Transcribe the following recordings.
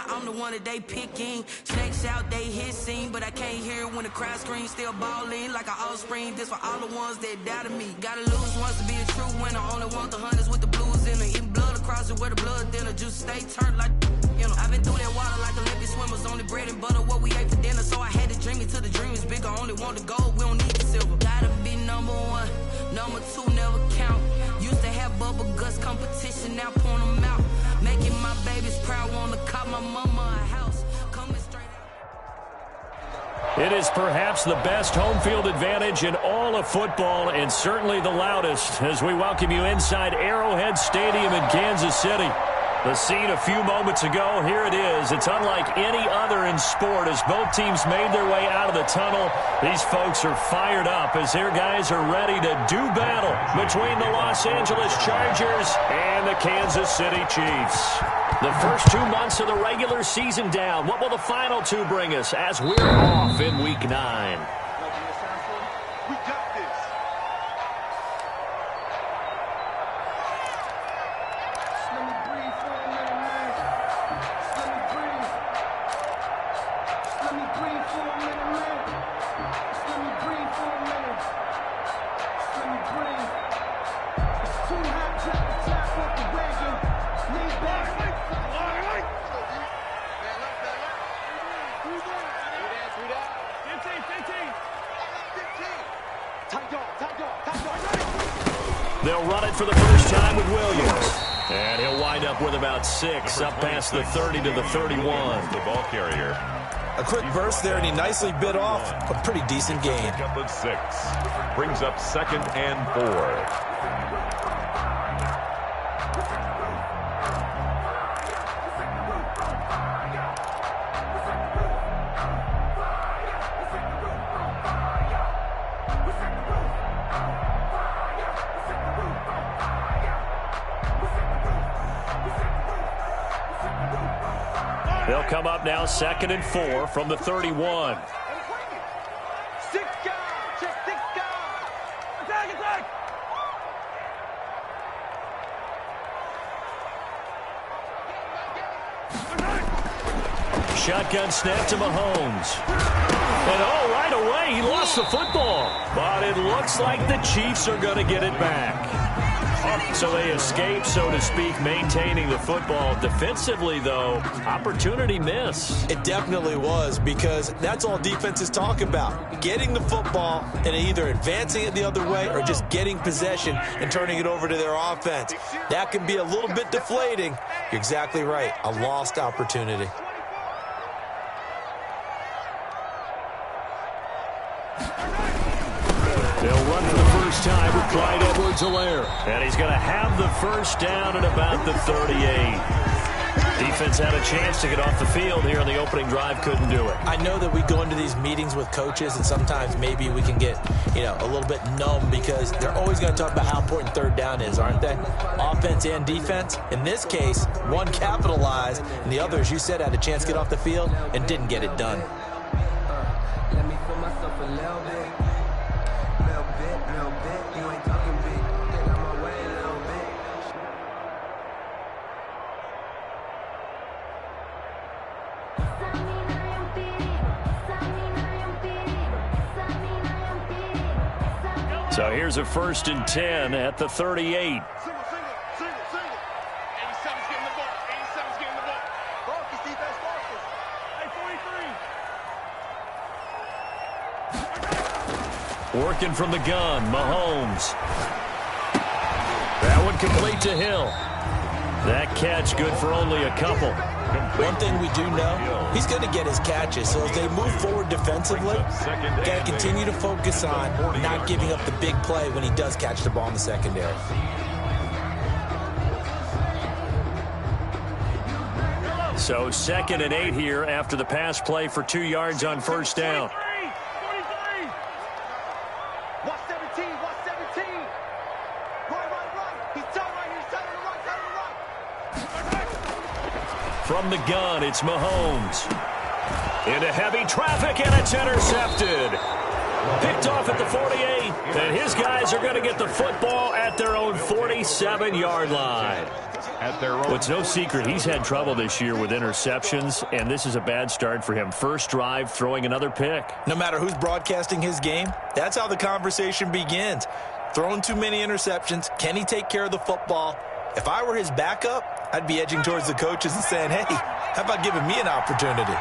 I'm the one that they picking. Snakes out, they hissing, but I can't hear when the crowd screams. Still balling like an offspring. This for all the ones that doubted me. Gotta lose once to be a true winner. Only want the hunters with the blues in it. Eating blood across it where the blood thinner. Juice stay turned like, you know. I've been through that water like Olympic swimmers. Only bread and butter what we ate for dinner. So I had to dream it till the dream is bigger. Only want the gold, we don't need the silver. Gotta be number one, number two never count. Used to have bubble guts competition, now point them out. Making my babies proud, wanna cop my mama a house. Coming straight out. It is perhaps the best home field advantage in all of football, and certainly the loudest, as we welcome you inside Arrowhead Stadium in Kansas City. The scene a few moments ago, here it is. It's unlike any other in sport as both teams made their way out of the tunnel. These folks are fired up as their guys are ready to do battle between the Los Angeles Chargers and the Kansas City Chiefs. The first 2 months of the regular season down. What will the final two bring us as we're off in Week 9? We got this. They'll run it for the first time with Williams. And he'll wind up with about 6, up past the 30 to the 31. The ball carrier. A quick burst there, and he nicely bit off a pretty decent gain. Up at 6. Brings up 2nd and 4. They'll come up now 2nd and 4 from the 31. Shotgun snap to Mahomes. And right away, he lost the football. But it looks like the Chiefs are going to get it back. So they escape, so to speak, maintaining the football. Defensively, though, opportunity miss. It definitely was, because that's all defenses talk about. Getting the football and either advancing it the other way or just getting possession and turning it over to their offense. That can be a little bit deflating. You're exactly right. A lost opportunity. They'll run for the first time with Clyde Edwards-Helaire. And he's going to have the first down at about the 38. Defense had a chance to get off the field here in the opening drive, couldn't do it. I know that we go into these meetings with coaches, and sometimes maybe we can get, a little bit numb because they're always going to talk about how important third down is, aren't they? Offense and defense. In this case, one capitalized, and the other, as you said, had a chance to get off the field and didn't get it done. Let me feel myself a little bit. You ain't talking big. Get out my way a little bit. So here's a 1st and 10 at the 38. Single. 87's getting the ball. 87's getting the ball. Focus, defense, focus. Hey, 43. Working from the gun, Mahomes. That one complete to Hill. That catch good for only a couple. One thing we do know, he's going to get his catches. So as they move forward defensively, got to continue to focus on not giving up the big play when he does catch the ball in the secondary. So 2nd and 8 here after the pass play for 2 yards on first down. From the gun, it's Mahomes. Into heavy traffic, and it's intercepted. Picked off at the 48, and his guys are going to get the football at their own 47-yard line. Well, it's no secret he's had trouble this year with interceptions, and this is a bad start for him. First drive, throwing another pick. No matter who's broadcasting his game, that's how the conversation begins. Throwing too many interceptions, can he take care of the football? If I were his backup, I'd be edging towards the coaches and saying, hey, how about giving me an opportunity?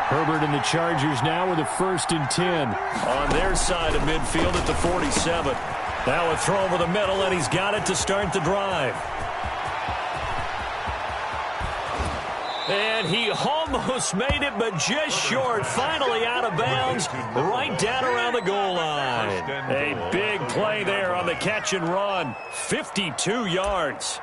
Herbert and the Chargers now with a 1st and 10 on their side of midfield at the 47. Now a throw over the middle, and he's got it to start the drive. And he almost made it, but just short. Finally out of bounds, right down around the goal line. A big play there on the catch and run. 52 yards.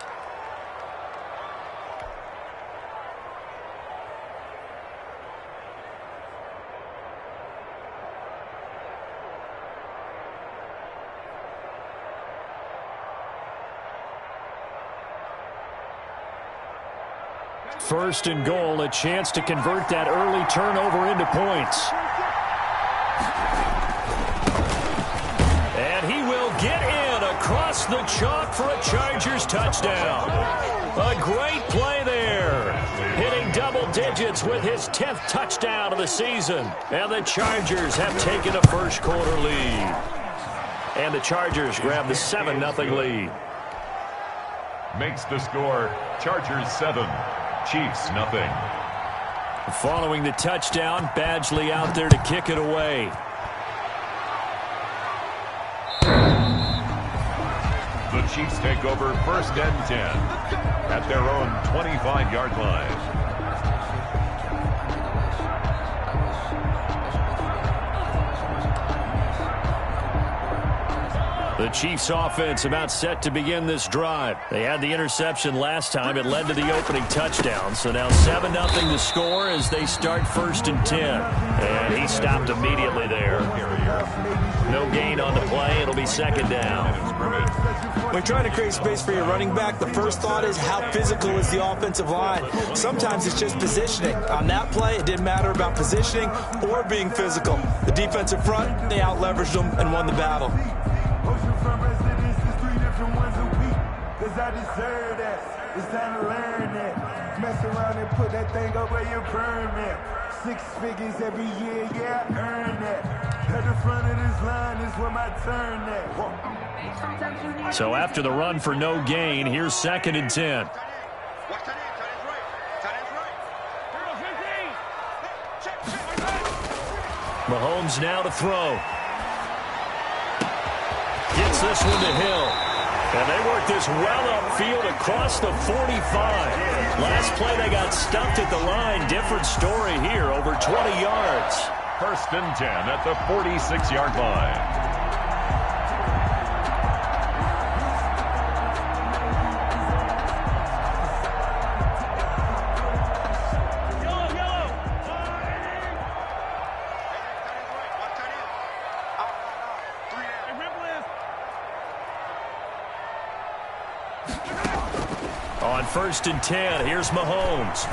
First and goal, a chance to convert that early turnover into points. And he will get in across the chalk for a Chargers touchdown. A great play there. Hitting double digits with his 10th touchdown of the season. And the Chargers have taken a first quarter lead. And the Chargers grab the 7-0 lead. Makes the score Chargers 7. Chiefs, nothing. Following the touchdown, Badgley out there to kick it away. The Chiefs take over 1st and 10 at their own 25-yard line. The Chiefs offense about set to begin this drive. They had the interception last time. It led to the opening touchdown. So now 7-0 to score as they start 1st and 10. And he stopped immediately there. No gain on the play. It'll be 2nd down. When you're trying to create space for your running back, the first thought is how physical is the offensive line. Sometimes it's just positioning. On that play, it didn't matter about positioning or being physical. The defensive front, they out-leveraged them and won the battle. From residence is 3 different ones a week. Cause I deserve that. It's time to learn that. Mess around and put that thing up where you permit. 6 figures every year, yeah, I earn that. At the front of this line is where my turn at. So after the run for no gain, here's 2nd and 10. Watch that in. Tight end's right. Mahomes now to throw. Gets this one to Hill. And they work this well upfield across the 45. Last play they got stuffed at the line. Different story here, over 20 yards. 1st and 10 at the 46-yard line. On 1st and 10, here's Mahomes.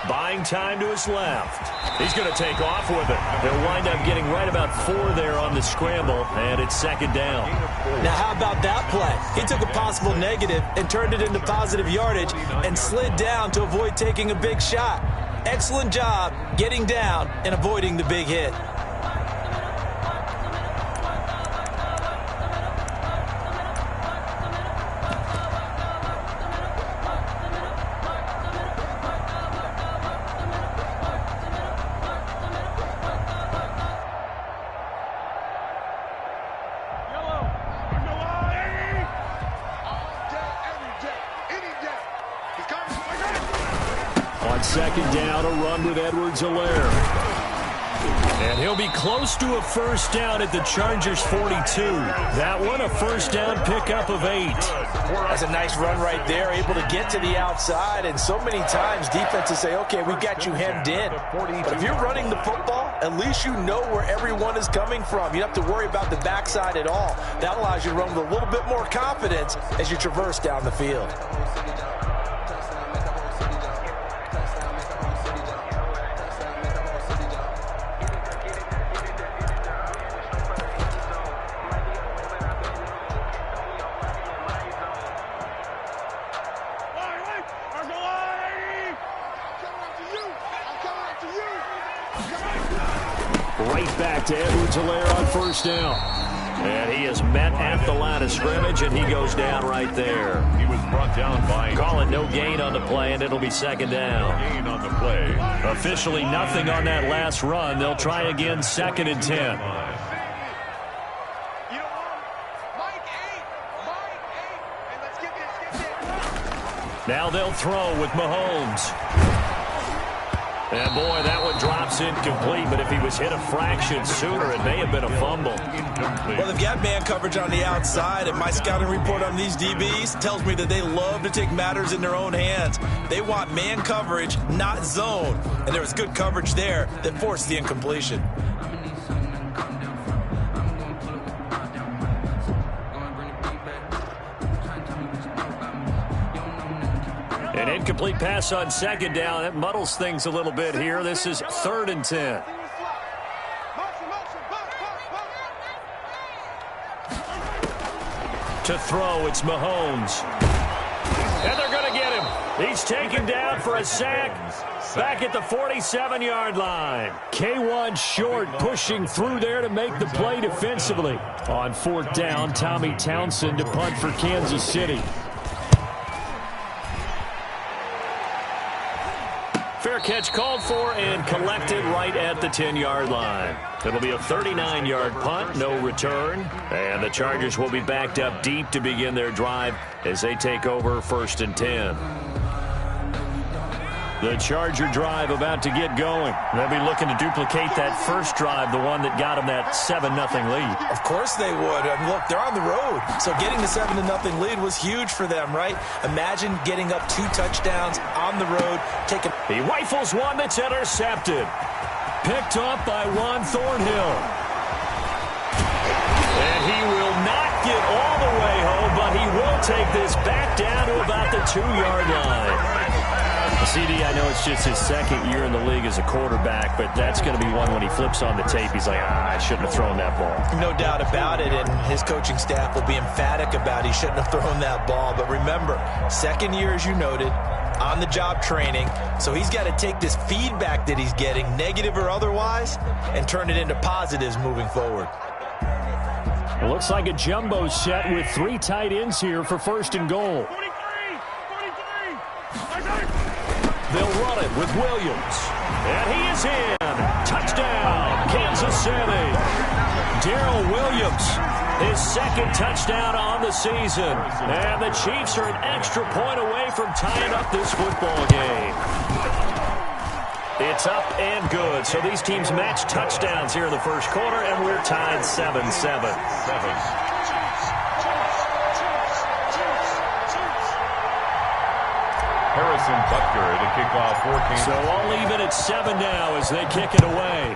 Buying time to his left. He's going to take off with it. He'll wind up getting right about 4 there on the scramble, and it's 2nd down. Now, how about that play? He took a possible negative and turned it into positive yardage and slid down to avoid taking a big shot. Excellent job getting down and avoiding the big hit. On 2nd down, a run with Edwards-Helaire. And he'll be close to a 1st down at the Chargers 42. That one, a 1st down pickup of 8. That's a nice run right there, able to get to the outside. And so many times defenses say, okay, we got you hemmed in. But if you're running the football, at least you know where everyone is coming from. You don't have to worry about the backside at all. That allows you to run with a little bit more confidence as you traverse down the field. right back to Edwards-Helaire on first down. And he is met at the line of scrimmage, and he goes down right there. He was brought down by... Call it no gain on the play, and it'll be second down. Gain on the play. Officially nothing on that last run. They'll try again, 2nd and 10. Now they'll throw with Mahomes. And, boy, that one drops incomplete, but if he was hit a fraction sooner, it may have been a fumble. Well, they've got man coverage on the outside, and my scouting report on these DBs tells me that they love to take matters in their own hands. They want man coverage, not zone. And there was good coverage there that forced the incompletion. An incomplete pass on second down. That muddles things a little bit here. This is 3rd and 10. To throw, it's Mahomes. And they're going to get him. He's taken down for a sack back at the 47-yard line. K1 short, pushing through there to make the play defensively. On 4th down, Tommy Townsend to punt for Kansas City. Fair catch called for and collected right at the 10-yard line. It'll be a 39-yard punt, no return. And the Chargers will be backed up deep to begin their drive as they take over 1st and 10. The Charger drive about to get going. They'll be looking to duplicate that first drive, the one that got them that 7-0 lead. Of course they would. Look, they're on the road. So getting the 7-0 lead was huge for them, right? Imagine getting up 2 touchdowns on the road. He rifles one that's intercepted. Picked up by Juan Thornhill. And he will not get all the way home, but he will take this back down to about the 2-yard line. CD, I know it's just his 2nd year in the league as a quarterback, but that's going to be one when he flips on the tape. He's like, I shouldn't have thrown that ball. No doubt about it, and his coaching staff will be emphatic about he shouldn't have thrown that ball. But remember, 2nd year, as you noted, on-the-job training, so he's got to take this feedback that he's getting, negative or otherwise, and turn it into positives moving forward. It looks like a jumbo set with 3 tight ends here for 1st and goal. They'll run it with Williams. And he is in. Touchdown, Kansas City. Darrell Williams, his 2nd touchdown on the season. And the Chiefs are an extra point away from tying up this football game. It's up and good. So these teams match touchdowns here in the first quarter, and we're tied 7-7. Harrison Butker to kick off 14. So all even at 7 now as they kick it away.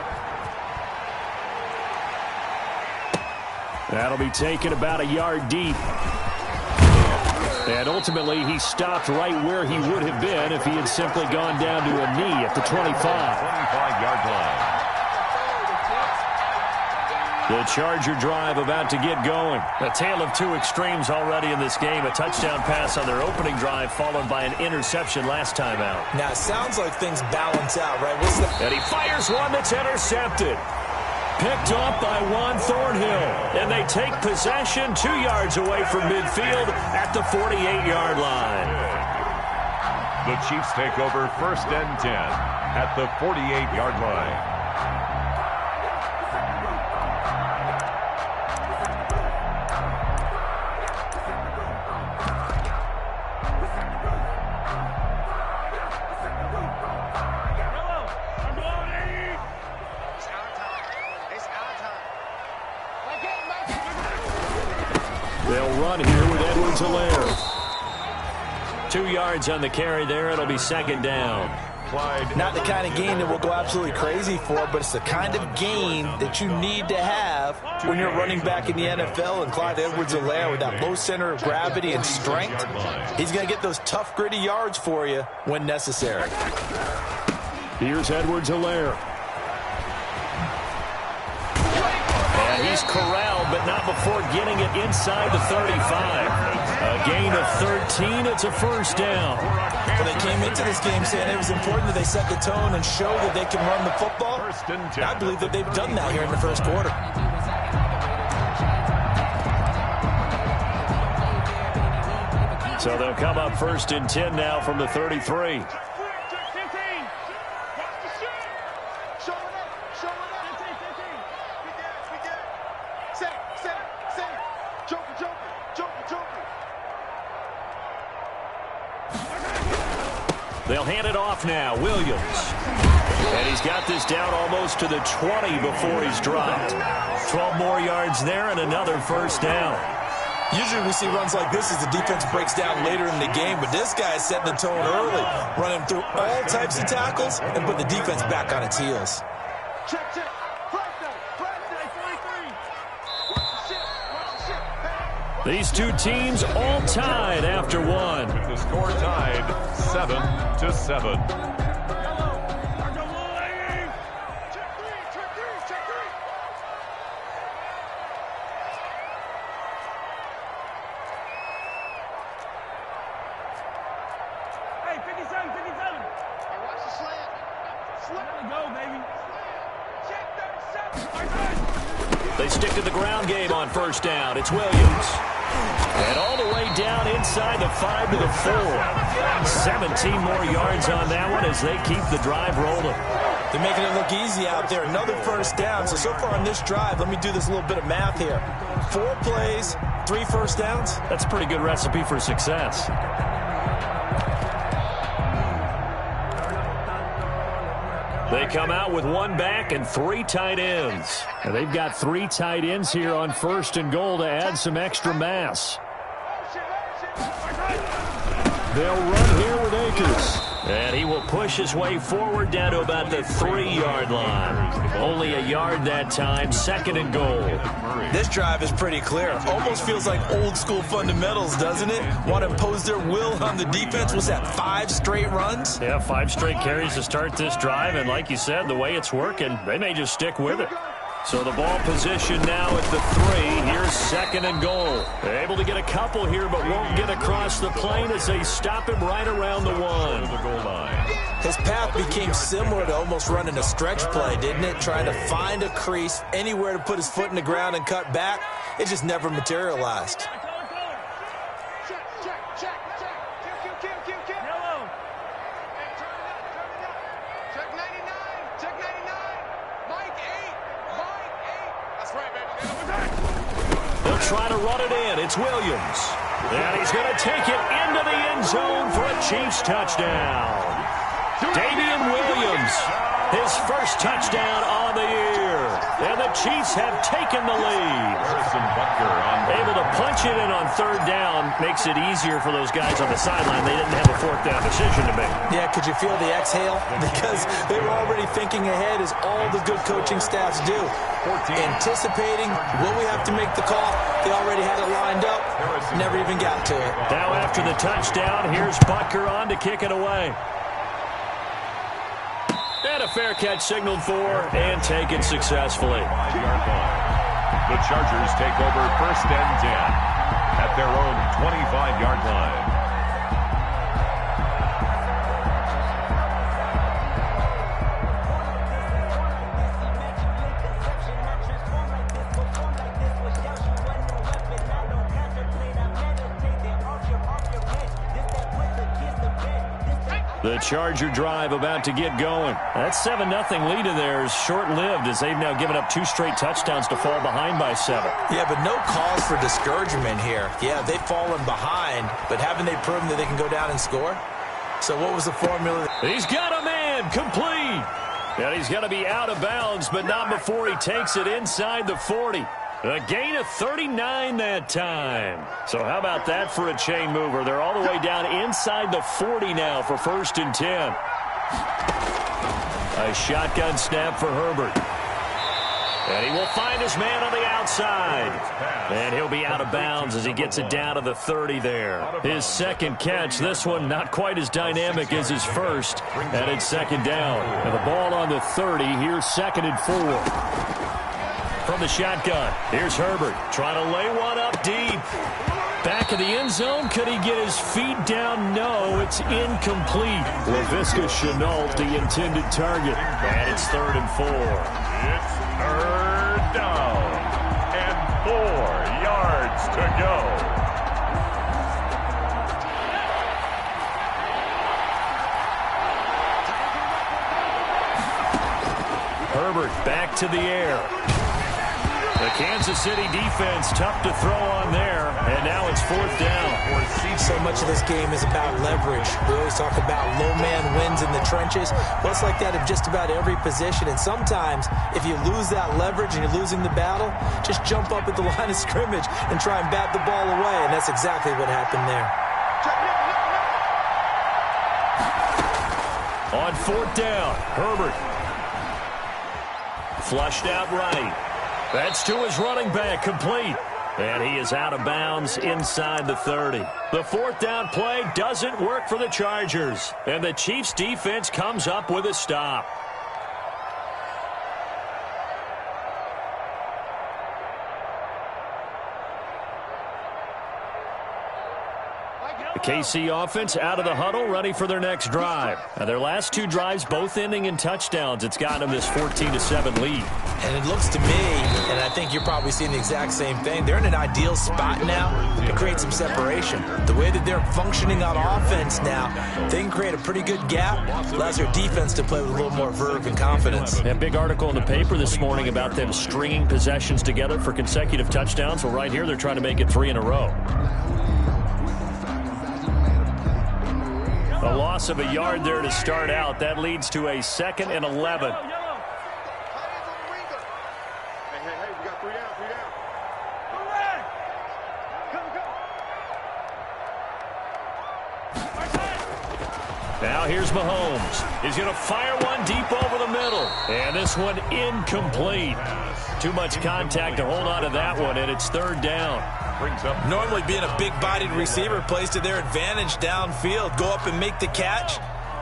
That'll be taken about a yard deep. And ultimately, he stopped right where he would have been if he had simply gone down to a knee at the 25. 25-yard line. The Charger drive about to get going. A tale of 2 extremes already in this game. A touchdown pass on their opening drive followed by an interception last time out. Now, it sounds like things balance out, right? And he fires one that's intercepted. Picked up by Juan Thornhill. And they take possession 2 yards away from midfield at the 48-yard line. The Chiefs take over 1st and 10 at the 48-yard line. They'll run here with Edwards-Helaire. 2 yards on the carry there. It'll be 2nd down. Not the kind of game that we'll go absolutely crazy for, but it's the kind of game that you need to have when you're running back in the NFL. And Clyde Edwards-Helaire, with that low center of gravity and strength, he's going to get those tough, gritty yards for you when necessary. Here's Edwards-Helaire. And he's corralled, but not before getting it inside the 35. A gain of 13. It's a first down. Well, they came into this game saying it was important that they set the tone and show that they can run the football. I believe that they've done that here in the first quarter. So they'll come up first and 10 now from the 33. They'll hand it off now. Williams. And he's got this down almost to the 20 before he's dropped. 12 more yards there and another first down. Usually we see runs like this as the defense breaks down later in the game, but this guy is setting the tone early, running through all types of tackles and put the defense back on its heels. Check, check. These two teams all tied after one. The score tied 7-7. They stick to the ground game on first down. It's Williams. And all the way down inside the 5 to the 4. 17 more yards on that one as they keep the drive rolling. They're making it look easy out there. Another first down. So far on this drive, let me do this little bit of math here. 4 plays, 3 first downs. That's a pretty good recipe for success. They come out with 1 back and 3 tight ends. And they've got 3 tight ends here on first and goal to add some extra mass. They'll run here with Akers. And he will push his way forward down to about the 3-yard line. Only a yard that time, second and goal. This drive is pretty clear. Almost feels like old school fundamentals, doesn't it? Want to impose their will on the defense. Was that 5 straight runs? Yeah, 5 straight carries to start this drive. And like you said, the way it's working, they may just stick with it. So the ball position now at the 3. Here's second and goal. They're able to get a couple here, but won't get across the plane as they stop him right around the 1. The goal line. His path became similar to almost running a stretch play, didn't it? Trying to find a crease, anywhere to put his foot in the ground and cut back. It just never materialized. Try to run it in. It's Williams. And he's going to take it into the end zone for a Chiefs touchdown. Damian Williams, his first touchdown on the year. And the Chiefs have taken the lead. Able to punch it in on third down makes it easier for those guys on the sideline. They didn't have a fourth down decision to make. Yeah, could you feel the exhale? Because they were already thinking ahead, as all the good coaching staffs do. Anticipating, will we have to make the call? They already had it lined up. Never even got to it. Now after the touchdown, here's Butker on to kick it away. And a fair catch signaled for and taken successfully. The Chargers take over first and 10 at their own 25-yard line. The Charger drive about to get going. That 7-0 lead of theirs short-lived as they've now given up 2 straight touchdowns to fall behind by 7. Yeah, but no cause for discouragement here. Yeah, they've fallen behind, but haven't they proven that they can go down and score? So what was the formula? He's got a man complete. And he's going to be out of bounds, but not before he takes it inside the 40. A gain of 39 that time. So how about that for a chain mover? They're all the way down inside the 40 now for first and 10. A shotgun snap for Herbert. And he will find his man on the outside. And he'll be out of bounds as he gets it down to the 30 there. His second catch, this one not quite as dynamic as his first. And it's second down. And the ball on the 30, here's second and 4. from the shotgun. Here's Herbert trying to lay one up deep. Back of the end zone. Could he get his feet down? No, it's incomplete. LaVisca Chenault, the intended target. And it's 3rd and 4. It's 3rd down and 4 yards to go. Herbert back to the air. The Kansas City defense tough to throw on there, and now it's 4th down. So much of this game is about leverage. We always talk about low man wins in the trenches. Well, it's like that in just about every position, and sometimes if you lose that leverage and you're losing the battle, just jump up at the line of scrimmage and try and bat the ball away, and that's exactly what happened there. On 4th down, Herbert. Flushed out right. That's to his running back, complete. And he is out of bounds inside the 30. The 4th down play doesn't work for the Chargers. And the Chiefs defense comes up with a stop. The KC offense out of the huddle, ready for their next drive. Now, their last 2 drives both ending in touchdowns. It's gotten them this 14-7 lead. And it looks to me, and I think you're probably seeing the exact same thing, they're in an ideal spot now to create some separation. The way that they're functioning on offense now, they can create a pretty good gap, allows their defense to play with a little more verve and confidence. A big article in the paper this morning about them stringing possessions together for consecutive touchdowns. Well, right here, they're trying to make it 3 in a row. A loss of a yard there to start out. That leads to a 2nd and 11. Hey, we got 3 down, 3 down. Now here's Mahomes. He's going to fire one deep over the middle. And this one incomplete. Too much contact to hold on to that one, and it's 3rd down. Normally being a big-bodied receiver plays to their advantage downfield. Go up and make the catch,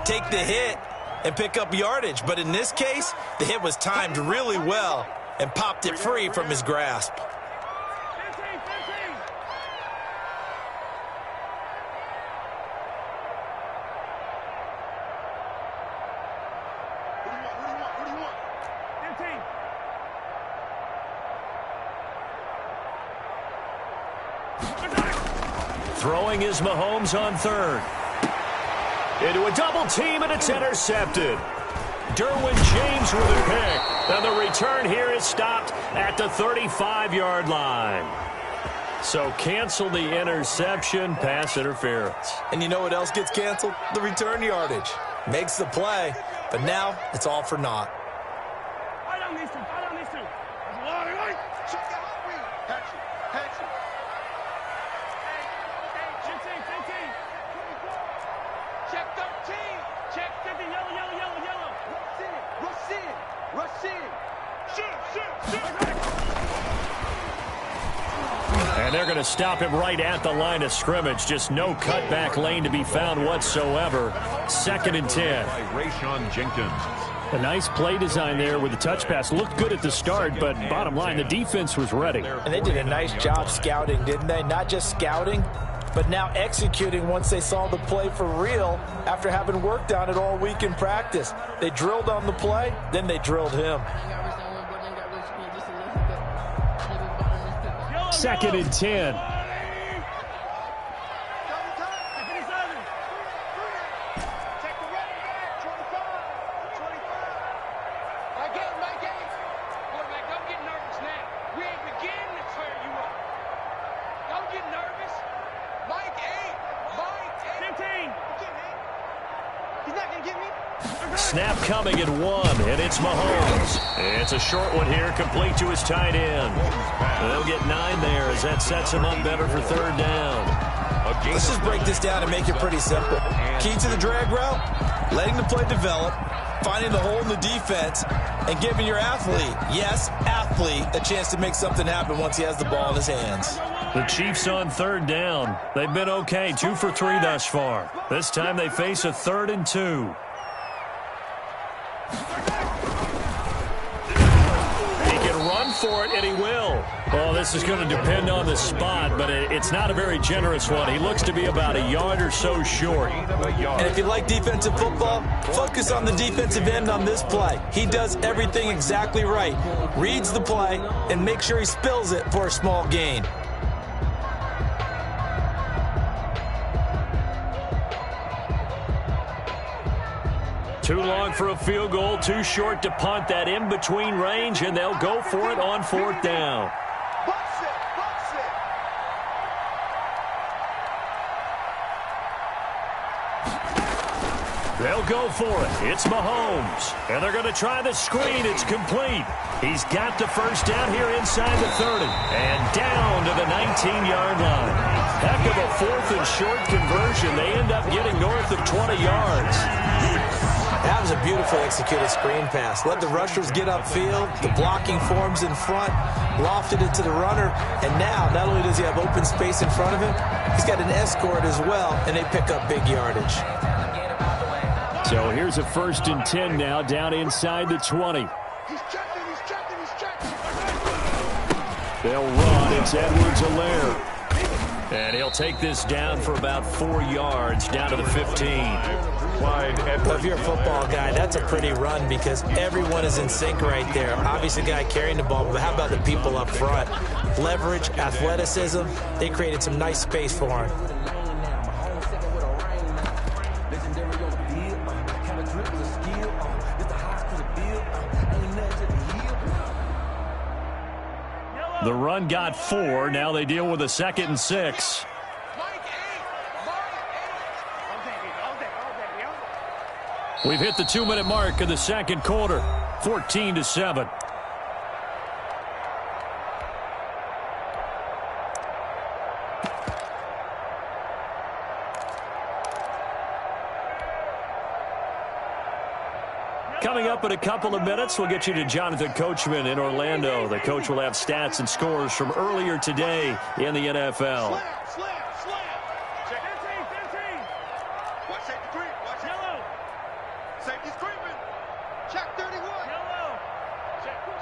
take the hit, and pick up yardage. But in this case, the hit was timed really well and popped it free from his grasp. Throwing is Mahomes on 3rd. Into a double team, and it's intercepted. Derwin James with a pick. And the return here is stopped at the 35-yard line. So cancel the interception, pass interference. And you know what else gets canceled? The return yardage. Makes the play, but now it's all for naught. And they're going to stop him right at the line of scrimmage. Just no cutback lane to be found whatsoever. 2nd and 10. Rayshon Jenkins. A nice play design there with the touch pass. Looked good at the start, but bottom line, the defense was ready. And they did a nice job scouting, didn't they? Not just scouting, but now executing once they saw the play for real after having worked on it all week in practice. They drilled on the play, then they drilled him. 2nd and 10. Snap coming at 1, and it's Mahomes. It's a short one here, complete to his tight end. They'll get 9 there as that sets him up better for 3rd down. Let's just break this down and make it pretty simple. Key to the drag route, letting the play develop, finding the hole in the defense, and giving your athlete, yes, athlete, a chance to make something happen once he has the ball in his hands. The Chiefs on 3rd down. They've been okay, 2 for 3 thus far. This time they face a 3rd and 2. for it, and he will. Well, this is going to depend on the spot, but it's not a very generous one. He looks to be about a yard or so short. And if you like defensive football, focus on the defensive end on this play. He does everything exactly right. Reads the play and makes sure he spills it for a small gain. Too long for a field goal, too short to punt. That in-between range, and they'll go for it on 4th down. They'll go for it. It's Mahomes. And they're going to try the screen. It's complete. He's got the first down here inside the 30. And down to the 19-yard line. Heck of a 4th and short conversion. They end up getting north of 20 yards. That was a beautifully executed screen pass. Let the rushers get upfield. The blocking forms in front. Lofted it to the runner. And now, not only does he have open space in front of him, he's got an escort as well, and they pick up big yardage. So here's a 1st and 10 now, down inside the 20. He's checking. They'll run. It's Edwards-Helaire. And he'll take this down for about 4 yards, down to the 15. Well, if you're a football guy, that's a pretty run because everyone is in sync right there. Obviously, the guy carrying the ball, but how about the people up front? Leverage, athleticism, they created some nice space for him. The run got 4. Now they deal with a 2nd and 6. We've hit the 2-minute mark of the second quarter. 14-7. Coming up in a couple of minutes, we'll get you to Jonathan Coachman in Orlando. The coach will have stats and scores from earlier today in the NFL. Slam. Check 13. Watch safety creep. Watch yellow. Safety's creeping. Check 31. Yellow. Check.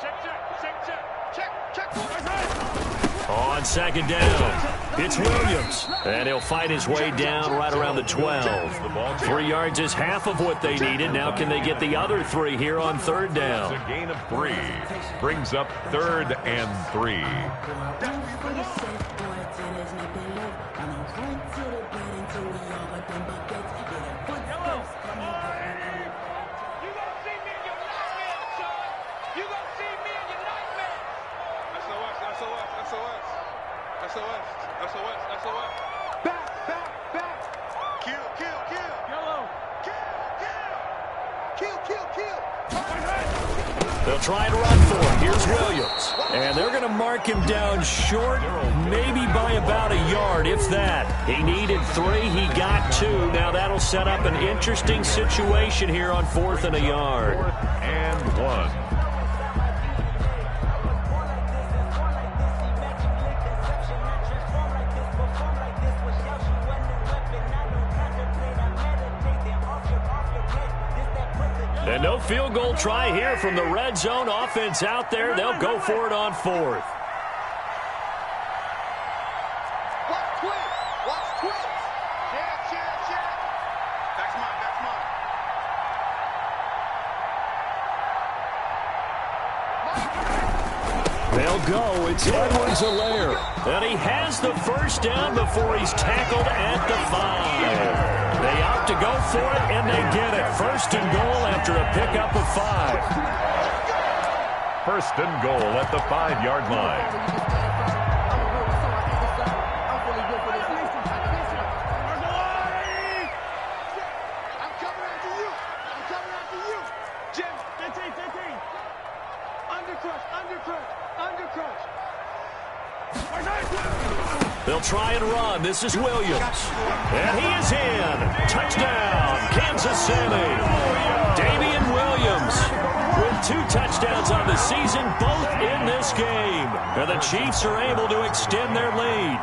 On 2nd down, it's Williams. And he'll fight his way down right around the 12. 3 yards is half of what they needed. Now can they get the other 3 here on 3rd down? A gain of 3. Brings up 3rd and 3. SOS. Back. Kill. Yellow. Kill. They'll try and run for it. Here's Williams. And they're going to mark him down short, maybe by about a yard, if that. He needed 3. He got 2. Now that'll set up an interesting situation here on 4th and a yard. 4th and 1. And no field goal try here from the red zone. Offense out there. They'll go for it on 4th. Watch quick. Check. That's mine. They'll go. It's Edwards-Helaire. And he has the first down before he's tackled at the 5. They opt to go for it, and they get it. 1st and goal after a pickup of 5. 1st and goal at the 5-yard line. They'll try and run. This is Williams. And he is in. Touchdown, Kansas City. Damian Williams with 2 touchdowns on the season, both in this game. And the Chiefs are able to extend their lead.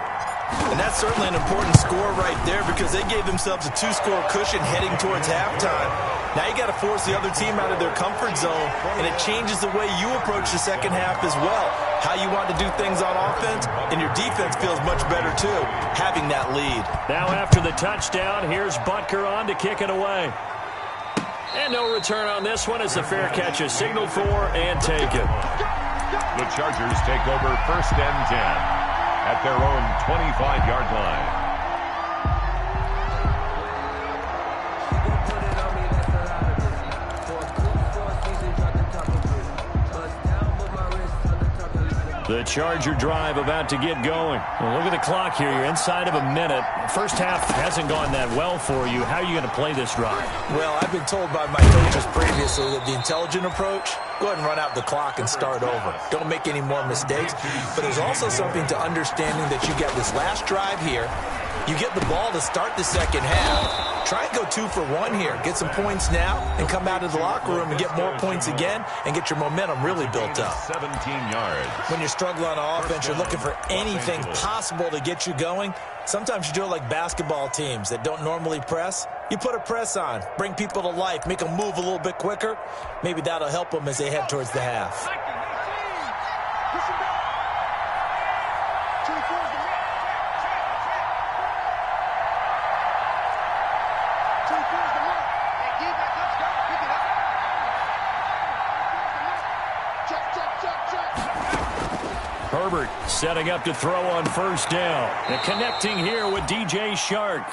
And that's certainly an important score right there because they gave themselves a 2-score cushion heading towards halftime. Now you got to force the other team out of their comfort zone, and it changes the way you approach the second half as well. How you want to do things on offense, and your defense feels much better too, having that lead. Now after the touchdown, here's Butker on to kick it away. And no return on this one as the fair catch is signaled for and taken. The Chargers take over 1st and 10 at their own 25-yard line. The Charger drive about to get going. Well, look at the clock here. You're inside of a minute. First half hasn't gone that well for you. How are you going to play this drive? Well, I've been told by my coaches previously that the intelligent approach, go ahead and run out the clock and start over. Don't make any more mistakes. But there's also something to understanding that you get this last drive here. You get the ball to start the second half. Try and go 2 for 1 here. Get some points now and come out of the locker room and get more points again and get your momentum really built up. 17 yards. When you're struggling on offense, you're looking for anything possible to get you going. Sometimes you do it like basketball teams that don't normally press. You put a press on, bring people to life, make them move a little bit quicker. Maybe that'll help them as they head towards the half. Herbert setting up to throw on 1st down. And connecting here with DJ Chark.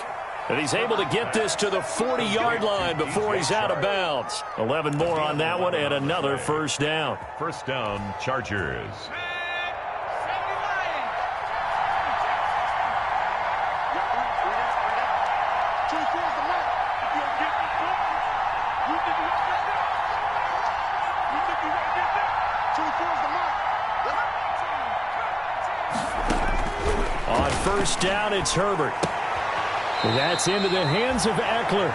And he's able to get this to the 40-yard line before he's out of bounds. 11 more on that one and another 1st down. 1st down, Chargers. On 1st down, it's Herbert. That's into the hands of Eckler.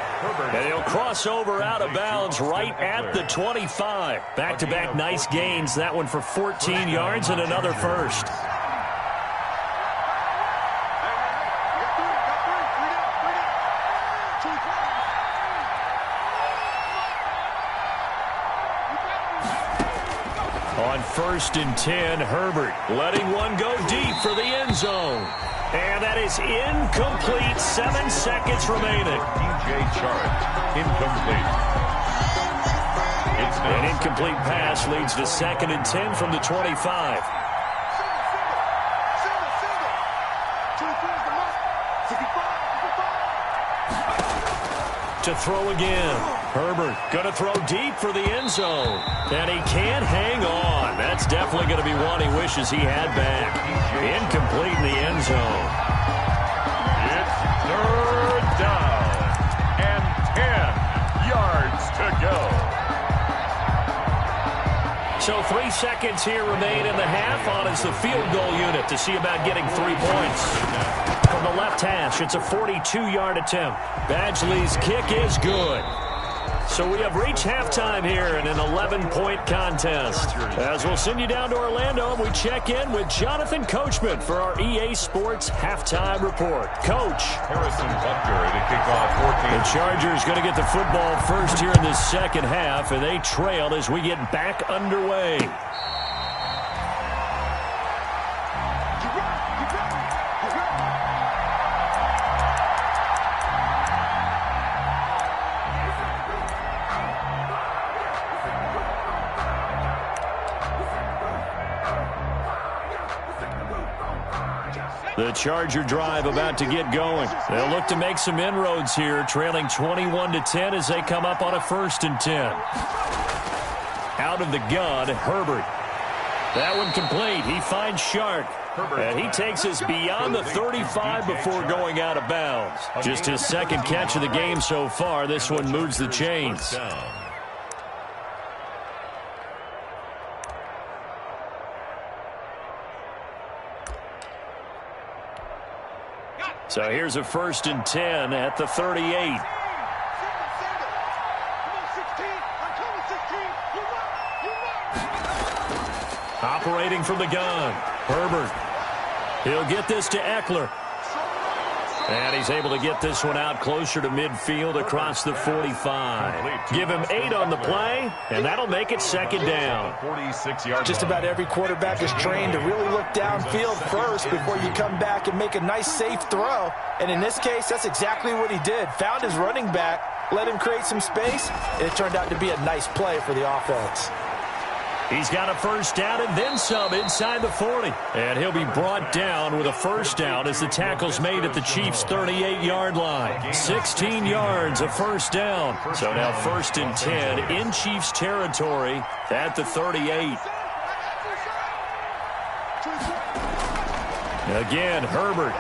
And he'll cross over out of bounds right at the 25. Back-to-back nice gains. That one for 14 yards and another 1st. On 1st and 10, Herbert letting one go deep for the end zone. And that is incomplete. 7 seconds remaining. DJ Chark, incomplete. It's an incomplete pass leads to 2nd and 10 from the 25. To throw again. Herbert going to throw deep for the end zone. And he can't hang on. That's definitely going to be one he wishes he had back. Incomplete in the end zone. It's 3rd down and 10 yards to go. So 3 seconds here remain in the half on as the field goal unit to see about getting 3 points. From the left hash, it's a 42-yard attempt. Badgley's kick is good. So we have reached halftime here in an 11-point contest. As we'll send you down to Orlando, and we check in with Jonathan Coachman for our EA Sports Halftime Report. Coach. Harrison Butker to kick off 14. The Chargers going to get the football first here in this second half, and they trail as we get back underway. The Charger drive about to get going. They'll look to make some inroads here, trailing 21-10 as they come up on a 1st and 10. Out of the gun, Herbert. That one complete. He finds Chark. And he takes us beyond the 35 before going out of bounds. Just his 2nd catch of the game so far. This one moves the chains. So here's a 1st and 10 at the 38. Operating from the gun, Herbert. He'll get this to Eckler. And he's able to get this one out closer to midfield across the 45. Give him 8 on the play, and that'll make it second down. 46-yard Just about every quarterback is trained to really look downfield first before you come back and make a nice, safe throw. And in this case, that's exactly what he did. Found his running back, let him create some space, and it turned out to be a nice play for the offense. He's got a first down and then some inside the 40. And he'll be brought down with a first down as the tackle's made at the Chiefs' 38-yard line. 16 yards, a first down. So now 1st and 10 in Chiefs territory at the 38. Again, Herbert.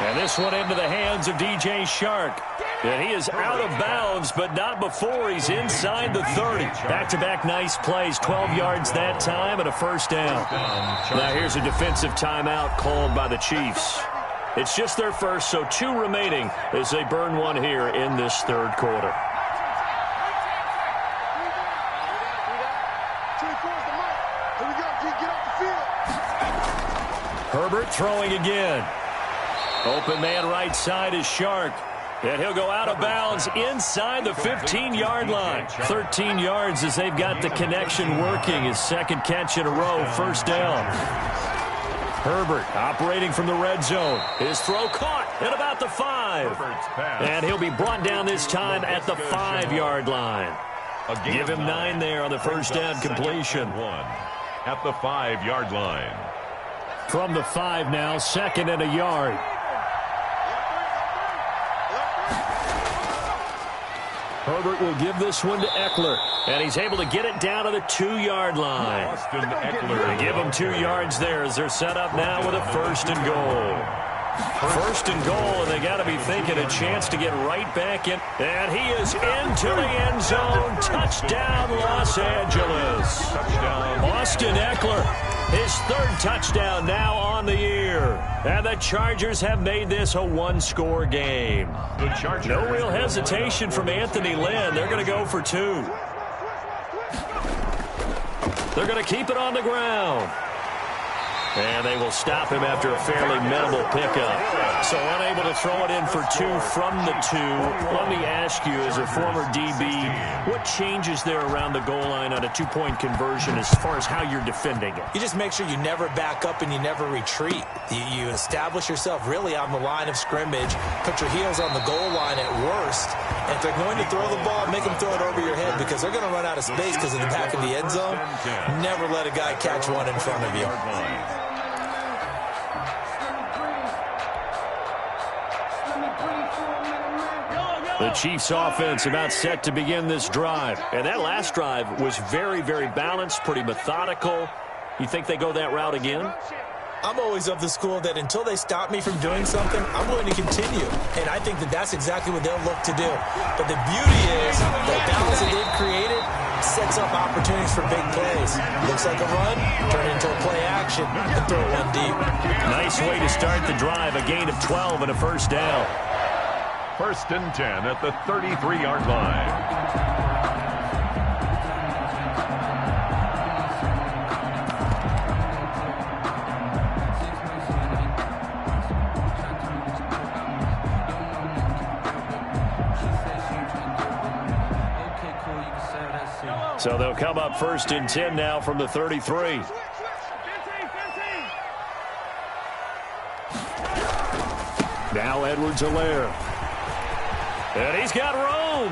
And this one into the hands of DJ Shark. And he is out of bounds, but not before he's inside the 30. Back-to-back nice plays, 12 yards that time and a first down. Now here's a defensive timeout called by the Chiefs. It's just their first, so 2 remaining as they burn one here in this 3rd quarter. Herbert throwing again. Open man right side is Shark. And he'll go out of bounds inside the 15-yard line. 13 yards as they've got the connection working. His 2nd catch in a row, first down. Herbert operating from the red zone. His throw caught at about the 5. And he'll be brought down this time at the 5-yard line. Give him 9 there on the first down completion. At the 5-yard line. From the 5 now, 2nd and a yard. Herbert will give this one to Eckler, and he's able to get it down to the 2-yard line. Austin Eckler. Give him 2 yards there as they're set up now with a 1st and goal. 1st and goal, and they got to be thinking a chance to get right back in. And he is into the end zone. Touchdown, Los Angeles. Touchdown. Austin Eckler, his 3rd touchdown now on the year. And the Chargers have made this a 1-score game. The Chargers. No real hesitation from Anthony Lynn. They're going to go for 2. They're going to keep it on the ground. And they will stop him after a fairly minimal pickup. So unable to throw it in for 2 from the 2. Let me ask you, as a former DB, what changes there around the goal line on a 2-point conversion as far as how you're defending it? You just make sure you never back up and you never retreat. You establish yourself really on the line of scrimmage, put your heels on the goal line at worst. And if they're going to throw the ball, make them throw it over your head because they're going to run out of space because of the back of the end zone. Never let a guy catch one in front of you. The Chiefs offense about set to begin this drive. And that last drive was very, very balanced, pretty methodical. You think they go that route again? I'm always of the school that until they stop me from doing something, I'm going to continue. And I think that that's exactly what they'll look to do. But the beauty is the balance that they've created sets up opportunities for big plays. Looks like a run, turn into a play action, and throw one deep. Nice way to start the drive. A gain of 12 and a first down. 1st and 10 at the 33-yard line. So they'll come up 1st and 10 now from the 33. Now Edwards-Helaire. And he's got room.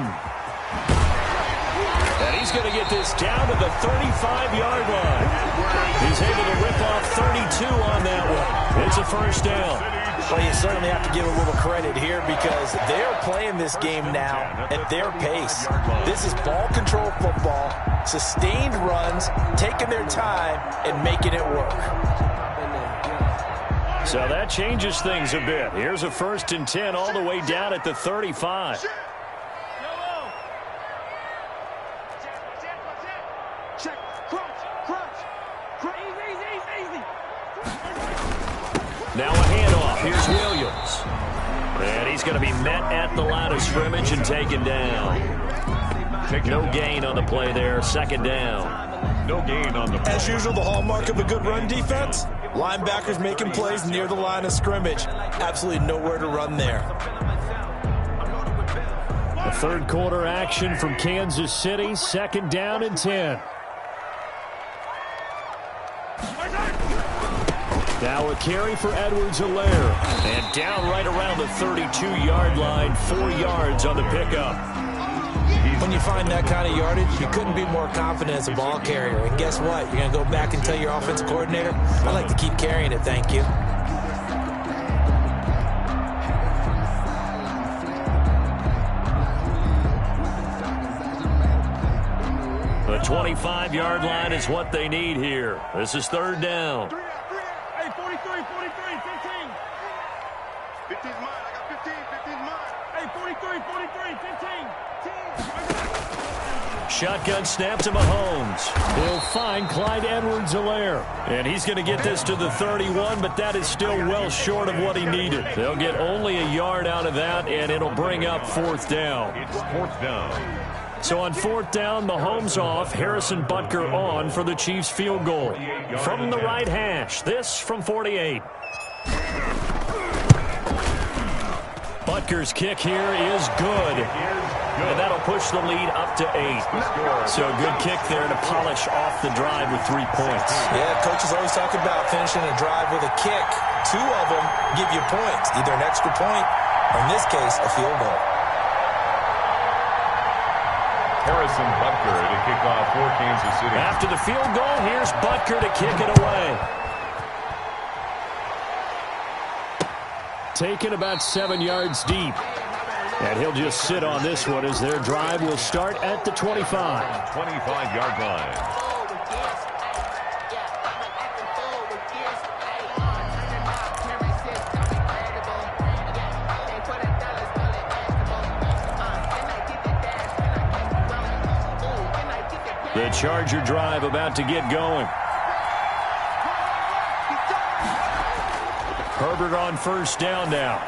And he's going to get this down to the 35-yard line. He's able to rip off 32 on that one. It's a first down. Well, you certainly have to give a little credit here because they're playing this game now at their pace. This is ball control football, sustained runs, taking their time, and making it work. So that changes things a bit. Here's a 1st and 10 all the way down at the 35. Now a handoff. Here's Williams. And he's going to be met at the line of scrimmage and taken down. No gain on the play there. 2nd down. No gain on the play. As usual, the hallmark of a good run defense, Linebackers making plays near the line of scrimmage. Absolutely nowhere to run there. The third quarter action from Kansas City. Second down and 10. Now a carry for Edwards-Helaire. And down right around the 32-yard line. 4 yards on the pickup. When you find that kind of yardage, you couldn't be more confident as a ball carrier. And guess what? You're going to go back and tell your offensive coordinator, I'd like to keep carrying it, thank you. The 25-yard line is what they need here. This is third down. Hey, 43, 15. 15's mine. I got 15. 15's mine. Hey, 43, 15. Shotgun snap to Mahomes. He'll find Clyde Edwards-Helaire. And he's going to get this to the 31, but that is still well short of what he needed. They'll get only a yard out of that, and it'll bring up fourth down. It's fourth down. So on fourth down, Mahomes off, Harrison Butker on for the Chiefs field goal. From the right hash, this from 48. Butker's kick here is good. And that'll push the lead up to 8. So a good kick there to polish off the drive with 3 points. Yeah, coaches always talk about finishing a drive with a kick. 2 of them give you points, either an extra point or, in this case, a field goal. Harrison Butker to kick off for Kansas City. After the field goal, here's Butker to kick it away. Taken about 7 yards deep. And he'll just sit on this one as their drive will start at the 25. 25-yard line. The Charger drive about to get going. Herbert on first down now.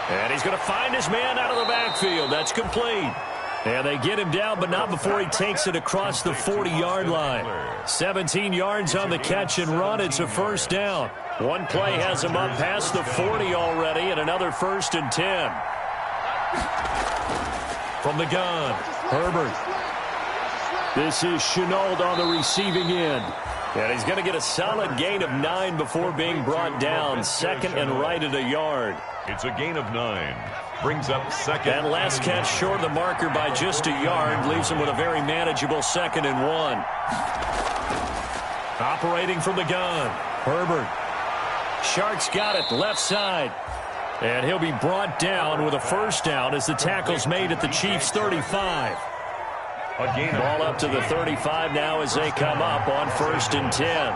And he's going to find his man out of the backfield. That's complete. And they get him down, but not before he takes it across the 40-yard line. 17 yards on the catch and run. It's a first down. One play has him up past the 40 already, and another 1st and 10. From the gun, Herbert. This is Chenault on the receiving end. And he's going to get a solid gain of 9 before being brought down. Second and right at a yard. It's a gain of 9. Brings up second. That last catch short of the marker by just a yard. Leaves him with a very manageable 2nd and 1. Operating from the gun. Herbert. Sharks got it left side. And he'll be brought down with a first down as the tackle's made at the Chiefs' 35. Ball up to the 35 now as they come up on 1st and 10.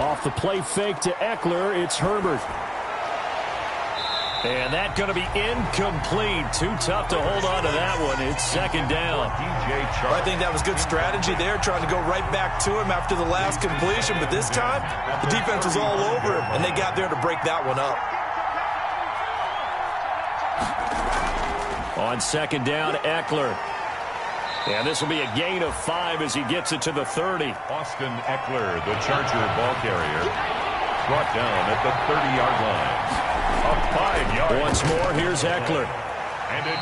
Off the play fake to Eckler, it's Herbert. And that's going to be incomplete. Too tough to hold on to that one. It's 2nd down. I think that was good strategy there, trying to go right back to him after the last completion. But this time, the defense was all over him, and they got there to break that one up. On 2nd down, Eckler. And this will be a gain of 5 as he gets it to the 30. Austin Eckler, the Charger ball carrier, brought down at the 30-yard line. Up 5 yards. Once more, here's Eckler.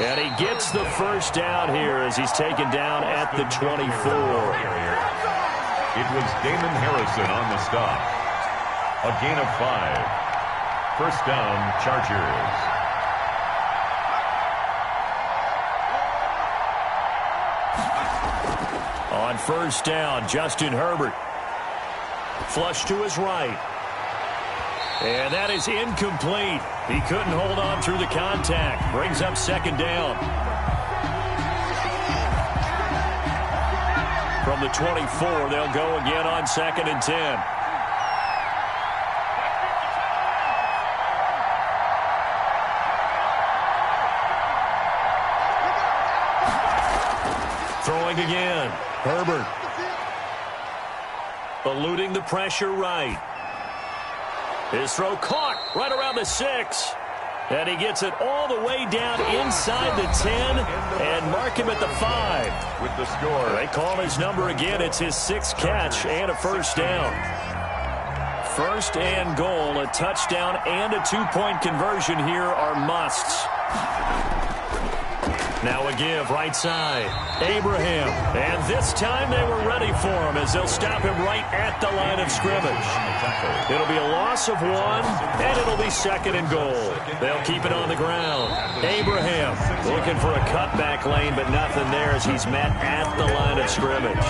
And he gets the first down here as he's taken down at the 24. It was Damon Harrison on the stop. A gain of 5. First down, Chargers. On first down, Justin Herbert. Flush to his right. And that is incomplete. He couldn't hold on through the contact. Brings up 2nd down. From the 24, they'll go again on 2nd and 10. Throwing again. Herbert. Eluding the pressure right. His throw caught right around the 6. And he gets it all the way down inside the 10 and mark him at the 5. With the score. They call his number again. It's his 6th catch and a first down. First and goal, a touchdown and a 2-point conversion here are musts. Now a give right side. Abraham. And this time they were ready for him as they'll stop him right at the line of scrimmage. It'll be a loss of 1, and it'll be 2nd and goal. They'll keep it on the ground. Abraham looking for a cutback lane, but nothing there as he's met at the line of scrimmage.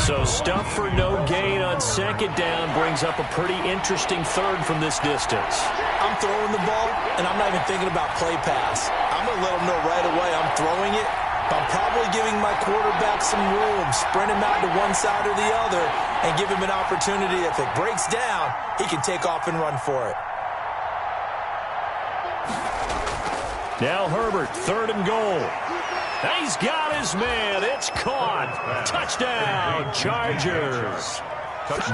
So stuff for no gain on 2nd down brings up a pretty interesting 3rd from this distance. I'm throwing the ball, and I'm not even thinking about play pass. I'm going to let him know right away I'm throwing it. But I'm probably giving my quarterback some room, sprint him out to one side or the other, and give him an opportunity. If it breaks down, he can take off and run for it. Now Herbert, 3rd and goal. He's got his man. It's caught. Touchdown, Chargers.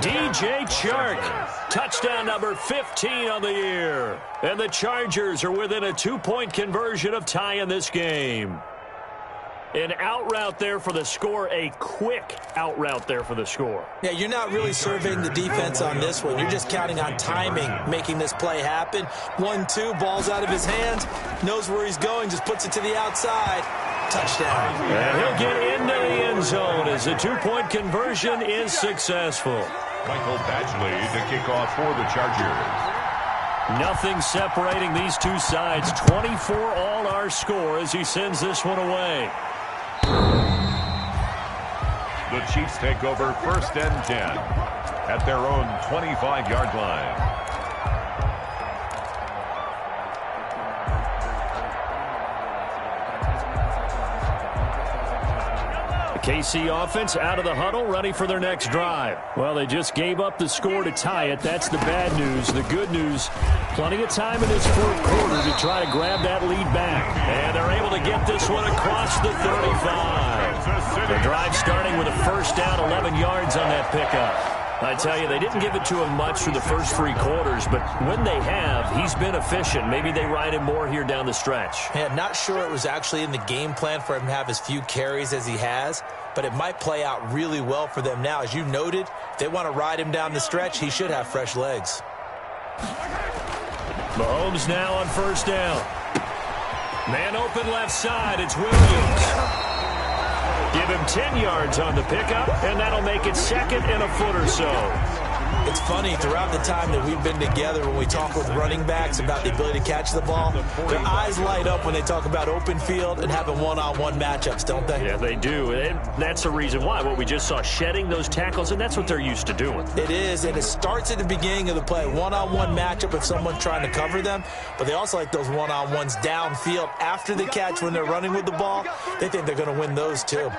DJ Chark. Touchdown number 15 on the year. And the Chargers are within a 2-point conversion of tying this game. An out route there for the score, a quick out route there for the score. Yeah, you're not really surveying the defense on this one. You're just counting on timing, making this play happen. 1-2, ball's out of his hands, knows where he's going, just puts it to the outside. Touchdown. And he'll get into the end zone as the 2-point conversion is successful. Michael Badgley to kick off for the Chargers. Nothing separating these two sides. 24 all our score as he sends this one away. The Chiefs take over 1st and 10 at their own 25-yard line. KC offense out of the huddle, ready for their next drive. Well, they just gave up the score to tie it. That's the bad news. The good news, plenty of time in this 4th quarter to try to grab that lead back. And they're able to get this one across the 35. The drive starting with a first down, 11 yards on that pickup. I tell you, they didn't give it to him much for the first 3 quarters, but when they have, he's been efficient. Maybe they ride him more here down the stretch. Yeah, not sure it was actually in the game plan for him to have as few carries as he has, but it might play out really well for them now. As you noted, if they want to ride him down the stretch, he should have fresh legs. Mahomes now on first down. Man open left side, it's Williams. Give him 10 yards on the pickup, and that'll make it 2nd and a foot or so. It's funny, throughout the time that we've been together, when we talk with running backs about the ability to catch the ball, their eyes light up when they talk about open field and having one-on-one matchups, don't they? Yeah, they do, and that's the reason why. What we just saw, shedding those tackles, and that's what they're used to doing. It is, and it starts at the beginning of the play. One-on-one matchup if someone's trying to cover them, but they also like those one-on-ones downfield after the catch when they're running with the ball. They think they're going to win those, too.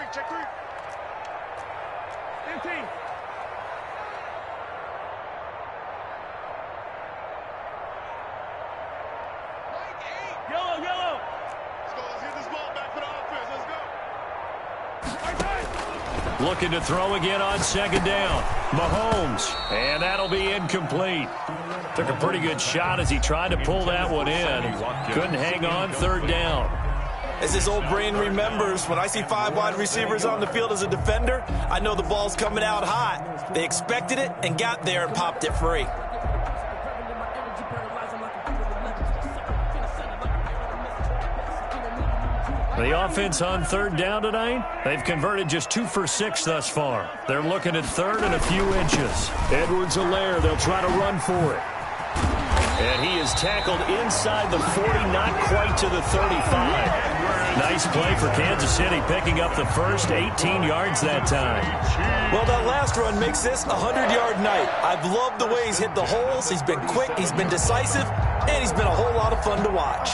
Looking to throw again on 2nd down. Mahomes, and that'll be incomplete. Took a pretty good shot as he tried to pull that one in. Couldn't hang on 3rd down. As this old brain remembers, when I see 5 wide receivers on the field as a defender, I know the ball's coming out hot. They expected it and got there and popped it free. The offense on 3rd down tonight, they've converted just 2 for 6 thus far. They're looking at 3rd and a few inches. Edwards-Helaire, they'll try to run for it. And he is tackled inside the 40, not quite to the 35. Nice play for Kansas City, picking up the first 18 yards that time. Well, that last run makes this a 100-yard night. I've loved the way he's hit the holes. He's been quick, he's been decisive, and he's been a whole lot of fun to watch.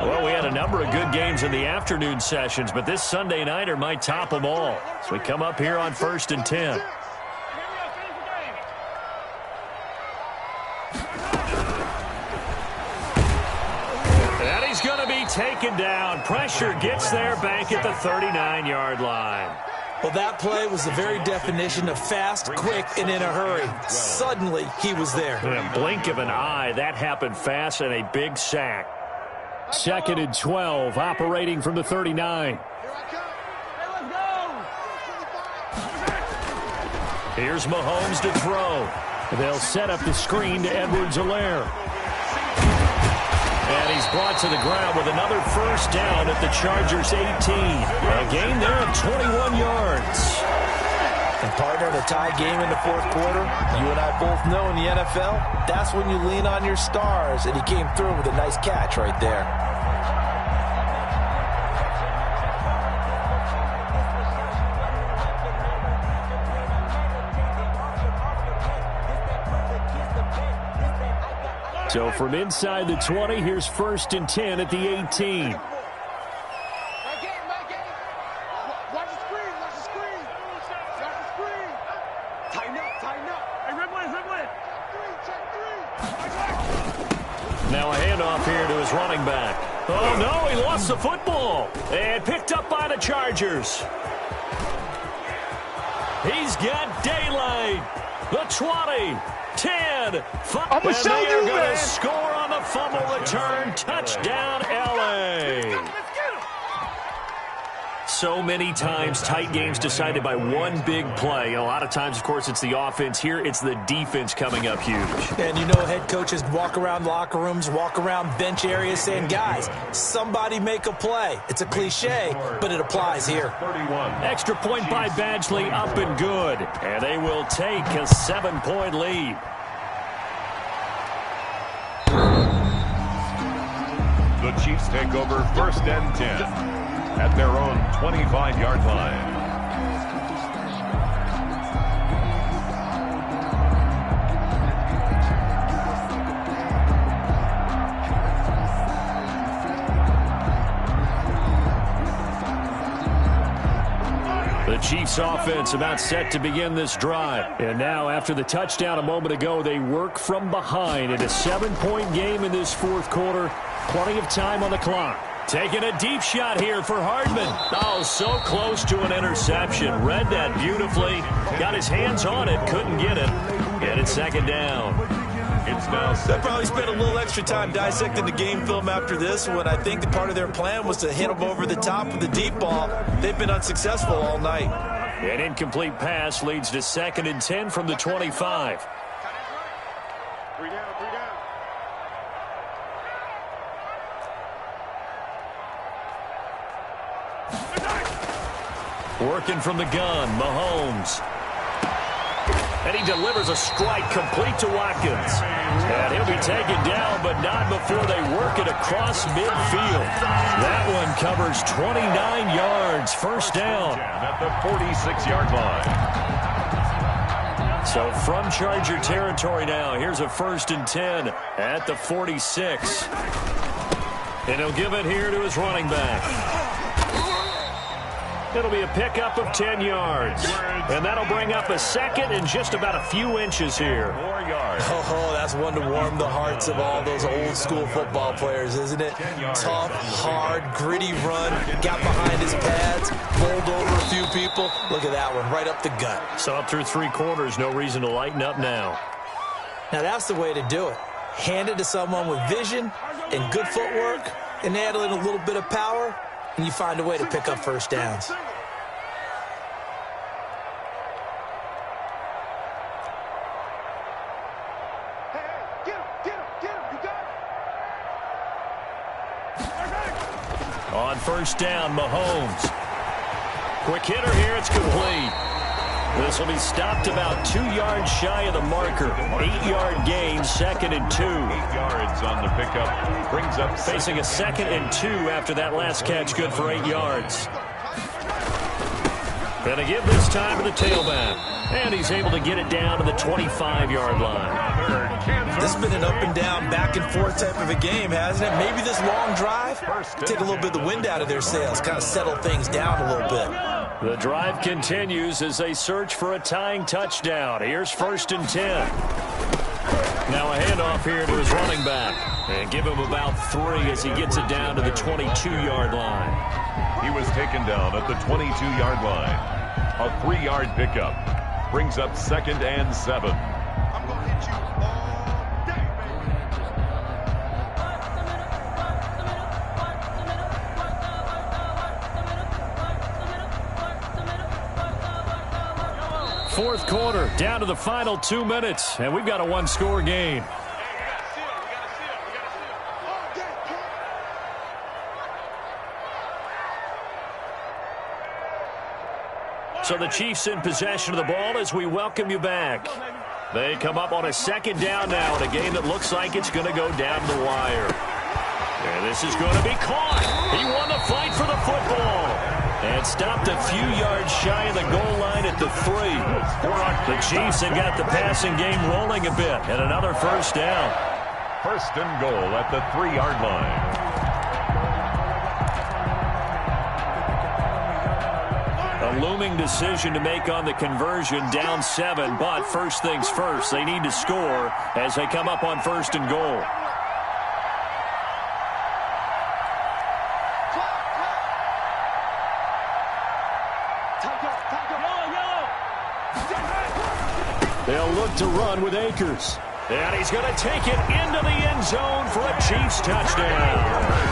Well, we had a number of good games in the afternoon sessions, but this Sunday nighter might top them all. So we come up here on 1st and 10. And he's going to be taken down. Pressure gets there back at the 39-yard line. Well, that play was the very definition of fast, quick, and in a hurry. Suddenly, he was there. In a blink of an eye, that happened fast and a big sack. 2nd and 12, operating from the 39. Here's Mahomes to throw. They'll set up the screen to Edwards-Helaire. And he's brought to the ground with another first down at the Chargers' 18. A gain there of 21 yards. And partner, in a tie game in the fourth quarter, you and I both know in the NFL, that's when you lean on your stars. And he came through with a nice catch right there. So from inside the 20, here's 1st and 10 at the 18. Watch the screen. Watch the screen. Tighten up. Hey, red one. Check 3. Now a handoff here to his running back. Oh, no, he lost the football. And picked up by the Chargers. He's got daylight. The 20. 10, 5, and they are going to score on the fumble return. Touchdown, L.A. So many times tight games decided by one big play. A lot of times, of course, it's the offense. Here, it's the defense coming up huge. And you know head coaches walk around locker rooms, walk around bench areas saying, guys, somebody make a play. It's a cliche, but it applies here. Extra point by Badgley, up and good. And they will take a 7-point lead. The Chiefs take over 1st and 10 at their own 25-yard line. The Chiefs offense about set to begin this drive. And now after the touchdown a moment ago, they work from behind in a 7-point game in this fourth quarter. Plenty of time on the clock. Taking a deep shot here for Hardman. Oh, so close to an interception. Read that beautifully. Got his hands on it. Couldn't get it. And it's 2nd down. It's now They'll probably spend a little extra time dissecting the game film after this when I think that part of their plan was to hit them over the top with the deep ball. They've been unsuccessful all night. An incomplete pass leads to 2nd and 10 from the 25. 3 down. Working from the gun, Mahomes. And he delivers a strike complete to Watkins. And he'll be taken down, but not before they work it across midfield. That one covers 29 yards. First down. at the 46-yard line. So from Charger territory now, here's a 1st and 10 at the 46. And he'll give it here to his running back. It'll be a pickup of 10 yards. And that'll bring up a 2nd and just about a few inches here. 4 yards. Oh, that's one to warm the hearts of all those old-school football players, isn't it? Tough, hard, gritty run. Got behind his pads, bowled over a few people. Look at that one, right up the gut. So up through 3 quarters, no reason to lighten up now. Now, that's the way to do it. Hand it to someone with vision and good footwork, and add in a little bit of power, and you find a way to pick up first downs. On first down, Mahomes. Quick hitter here, it's complete. This will be stopped about 2 yards shy of the marker. 8-yard gain, 2nd and 2. 8 yards on the pickup. Brings up Facing a 2nd and 2 after that last catch, good for 8 yards. Gonna give this time to the tailback. And he's able to get it down to the 25-yard line. This has been an up-and-down, back-and-forth type of a game, hasn't it? Maybe this long drive, take a little bit of the wind out of their sails, kind of settle things down a little bit. The drive continues as they search for a tying touchdown. Here's 1st and 10. Now a handoff here to his running back. And give him about 3 as he gets it down to the 22-yard line. He was taken down at the 22-yard line. A 3-yard pickup. Brings up 2nd and 7. I'm going to hit you all day, baby. Fourth quarter, down to the final 2 minutes, and we've got a one-score game. So the Chiefs in possession of the ball as we welcome you back. They come up on a 2nd down now in a game that looks like it's going to go down the wire. And this is going to be caught. He won the fight for the football. And stopped a few yards shy of the goal line at the 3. The Chiefs have got the passing game rolling a bit. And another first down. First and goal at the 3-yard line. A looming decision to make on the conversion, down 7, but first things first, they need to score as they come up on 1st and goal. They'll look to run with Akers. And he's going to take it into the end zone for a Chiefs touchdown.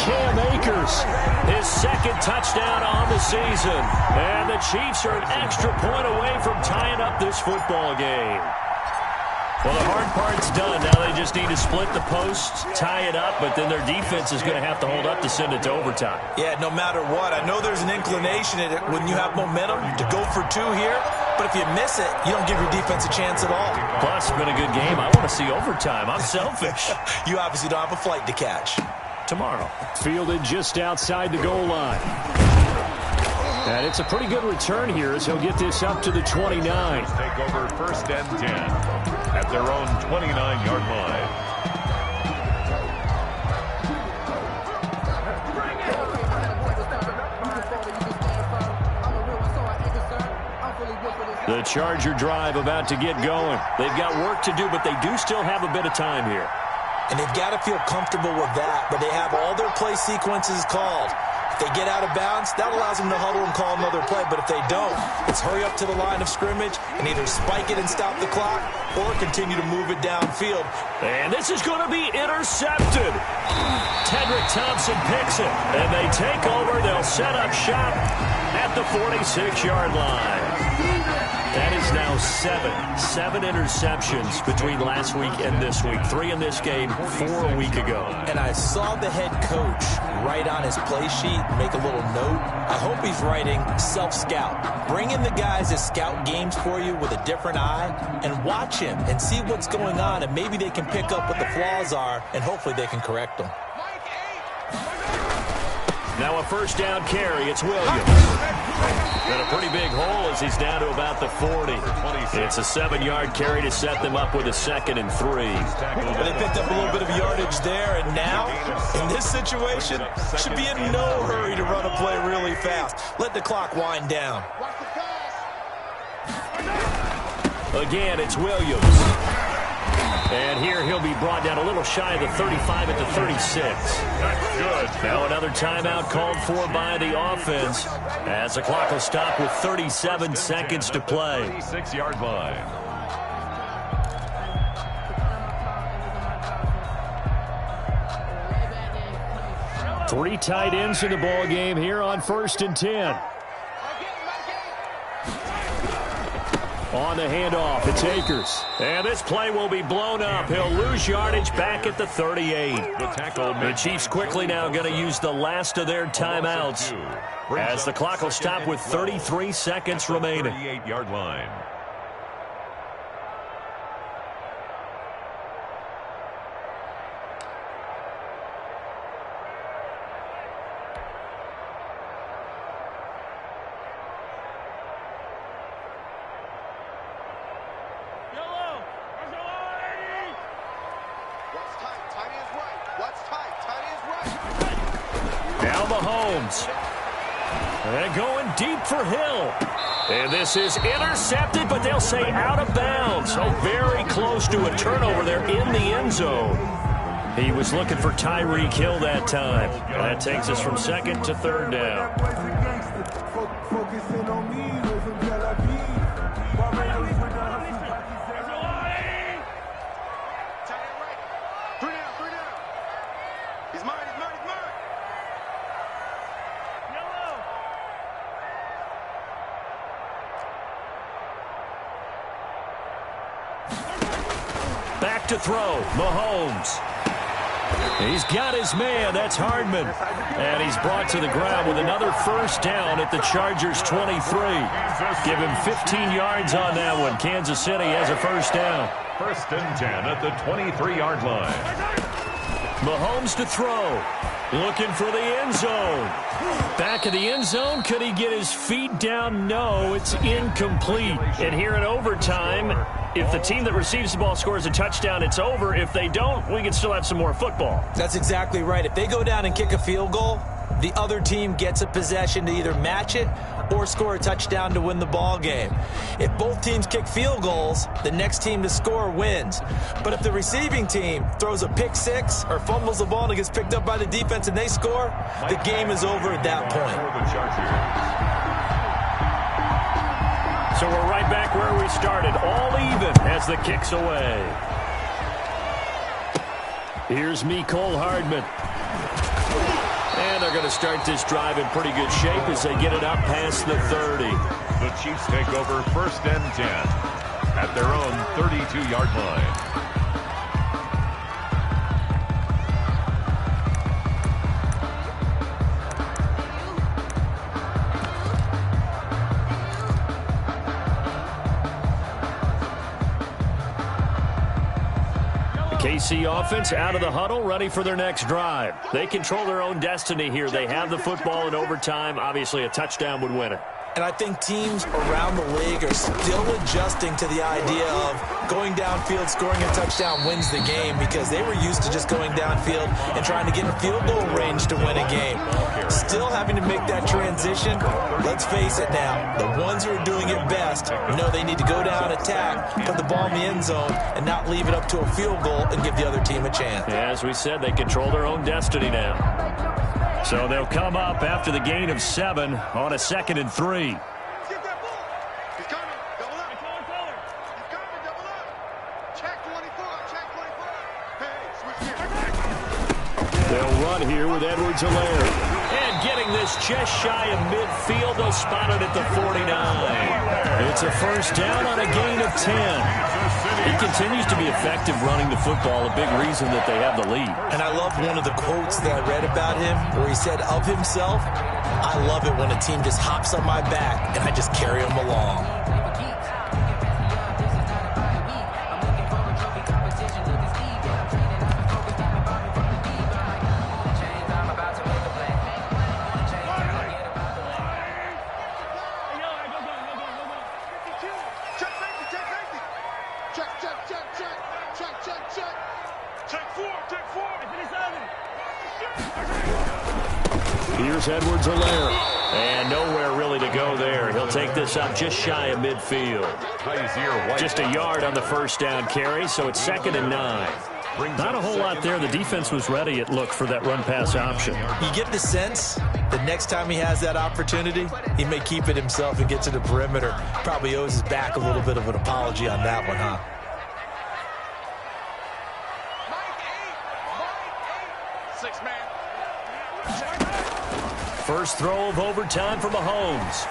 Cam Akers, his 2nd touchdown on the season. And the Chiefs are an extra point away from tying up this football game. Well, the hard part's done. Now they just need to split the posts, tie it up, but then their defense is going to have to hold up to send it to overtime. Yeah, no matter what. I know there's an inclination in it when you have momentum to go for 2 here, but if you miss it, you don't give your defense a chance at all. Plus, it's been a good game. I want to see overtime. I'm selfish. You obviously don't have a flight to catch. Tomorrow. Fielded just outside the goal line. And it's a pretty good return here as he'll get this up to the 29. Take over 1st and 10 at their own 29-yard line. The Charger drive about to get going. They've got work to do, but they do still have a bit of time here. And they've got to feel comfortable with that, but they have all their play sequences called. If they get out of bounds, that allows them to huddle and call another play. But if they don't, it's hurry up to the line of scrimmage and either spike it and stop the clock or continue to move it downfield. And this is going to be intercepted. Tedrick Thompson picks it, and they take over. They'll set up shop at the 46-yard line. That is now 7 interceptions between last week and this week. 3 in this game, 4 a week ago. And I saw the head coach write on his play sheet, make a little note. I hope he's writing self-scout. Bring in the guys that scout games for you with a different eye and watch him and see what's going on, and maybe they can pick up what the flaws are, and hopefully they can correct them. Now a first down carry. It's Williams. And a pretty big hole as he's down to about the 40. It's a 7-yard carry to set them up with a 2nd and 3. Well, they picked up a little bit of yardage there, and now, in this situation, should be in no hurry to run a play really fast. Let the clock wind down. Again, it's Williams. And here he'll be brought down a little shy of the 35 at the 36. Good. Now another timeout called for by the offense as the clock will stop with 37 seconds to play. 36-yard line. Three tight ends in the ball game here on 1st and 10. On the handoff, it's Akers. And this play will be blown up. He'll lose yardage back at the 38. The Chiefs quickly now going to use the last of their timeouts as the clock will stop with 33 seconds remaining. 38-yard line. And going deep for Hill. And this is intercepted, but they'll say out of bounds. So very close to a turnover there in the end zone. He was looking for Tyreek Hill that time. And that takes us from 2nd to 3rd down. Focusing on me. Back to throw, Mahomes. He's got his man, that's Hardman. And he's brought to the ground with another first down at the Chargers' 23. Give him 15 yards on that one. Kansas City has a first down. First and 10 at the 23-yard line. Mahomes to throw. Looking for the end zone. Back of the end zone. Could he get his feet down? No, it's incomplete. And here in overtime, if the team that receives the ball scores a touchdown, it's over. If they don't, we can still have some more football. That's exactly right. If they go down and kick a field goal, the other team gets a possession to either match it or score a touchdown to win the ball game. If both teams kick field goals, the next team to score wins. But if the receiving team throws a pick six or fumbles the ball and it gets picked up by the defense and they score, the game is over at that point. So we're right back where we started, all even as the kick's away. Here's Mecole Hardman. And they're going to start this drive in pretty good shape as they get it up past the 30. The Chiefs take over first and 10 at their own 32-yard line. KC offense out of the huddle, ready for their next drive. They control their own destiny here. They have the football in overtime. Obviously, a touchdown would win it. And I think teams around the league are still adjusting to the idea of going downfield, scoring a touchdown wins the game, because they were used to just going downfield and trying to get in field goal range to win a game. Still having to make that transition. Let's face it now, the ones who are doing it best know they need to go down, attack, put the ball in the end zone, and not leave it up to a field goal and give the other team a chance. Yeah, as we said, they control their own destiny now. So they'll come up after the gain of 7 on a 2nd and 3. Get that ball. He's coming. Double up. He's coming. Double up. Check 24. Check 24. Hey, switch gears. They'll run here with Edwards-Helaire. And getting this just shy of midfield. They'll spot it at the 49. It's a first down on a gain of 10. He continues to be effective running the football, a big reason that they have the lead. And I love one of the quotes that I read about him where he said of himself, I love it when a team just hops on my back and I just carry them along. Here's Edwards-Helaire. And nowhere really to go there. He'll take this up just shy of midfield. Just a yard on the first down carry, so it's 2nd and 9. Not a whole lot there. The defense was ready, it looked, for that run-pass option. You get the sense the next time he has that opportunity, he may keep it himself and get to the perimeter. Probably owes his back a little bit of an apology on that one, huh? First throw of overtime for Mahomes.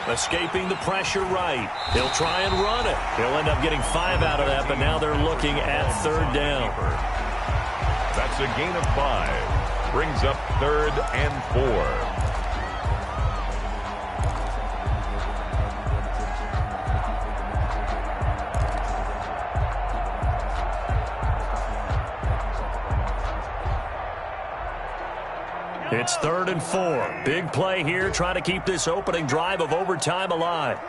Escaping the pressure right. He'll try and run it. He'll end up getting 5 out of that, but now they're looking at 3rd down. That's a gain of 5. Brings up 3rd and 4. It's 3rd and 4. Big play here, trying to keep this opening drive of overtime alive.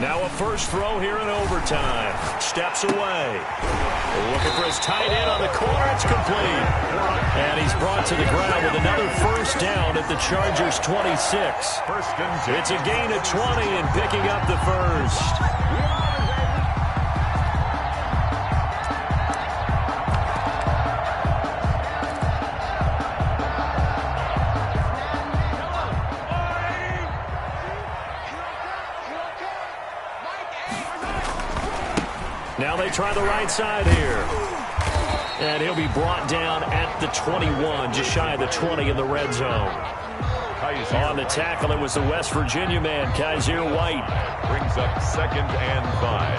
Now a first throw here in overtime. Steps away. Looking for his tight end on the corner. It's complete. And he's brought to the ground with another first down at the Chargers' 26. It's a gain of 20 and picking up the first. Now they try the right side here. And he'll be brought down at the 21, just shy of the 20 in the red zone. On the tackle, it was the West Virginia man, Kaiser White. Brings up 2nd and 5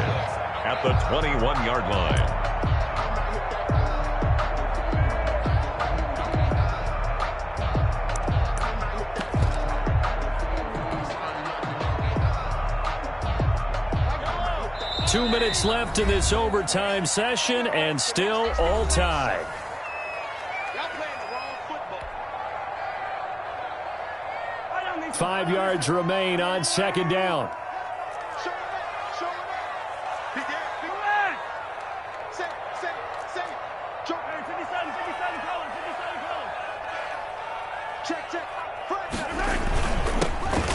at the 21-yard line. Two minutes left in this overtime session, and still all tied. 5 yards remain on 2nd down.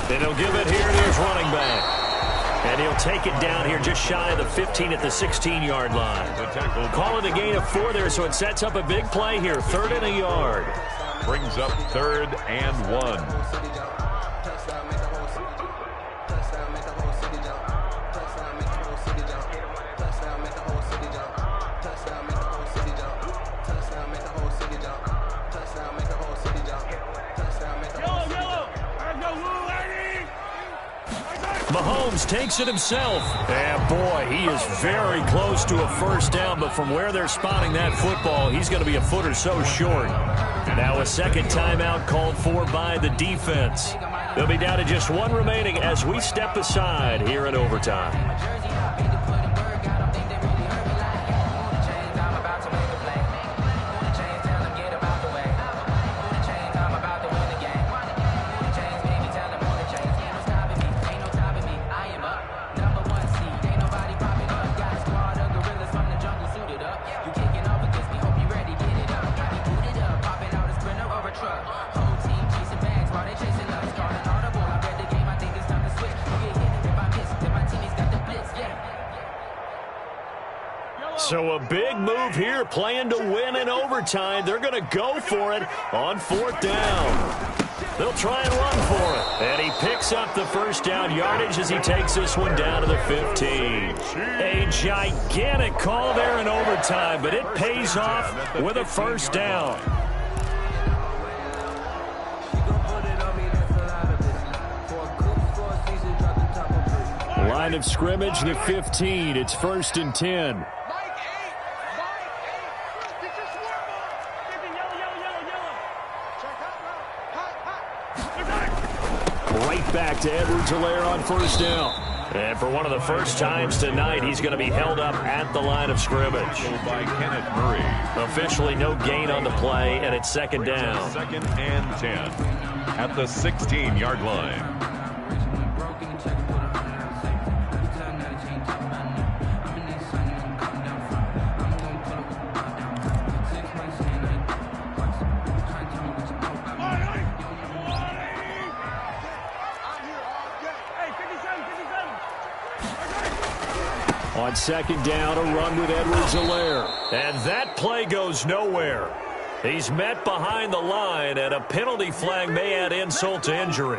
And he'll give it here to his running back. And he'll take it down here just shy of the 15 at the 16-yard line. Call it a gain of 4 there, so it sets up a big play here. 3rd and a yard. Brings up 3rd and 1. Mahomes takes it himself. And boy, he is very close to a first down, but from where they're spotting that football, he's going to be a foot or so short. Now a 2nd timeout called for by the defense. They'll be down to just 1 remaining as we step aside here in overtime. So a big move here, playing to win in overtime. They're going to go for it on 4th down. They'll try and run for it. And he picks up the first down yardage as he takes this one down to the 15. A gigantic call there in overtime, but it pays off with a first down. Line of scrimmage, the 15. It's 1st and 10. Back to Edwards-Helaire on 1st down. And for one of the first times tonight, he's going to be held up at the line of scrimmage. By Kenneth Murray. Officially no gain on the play, and it's 2nd down. 2nd and 10 at the 16-yard line. On 2nd down, a run with Edwards-Helaire. And that play goes nowhere. He's met behind the line, and a penalty flag may add insult to injury.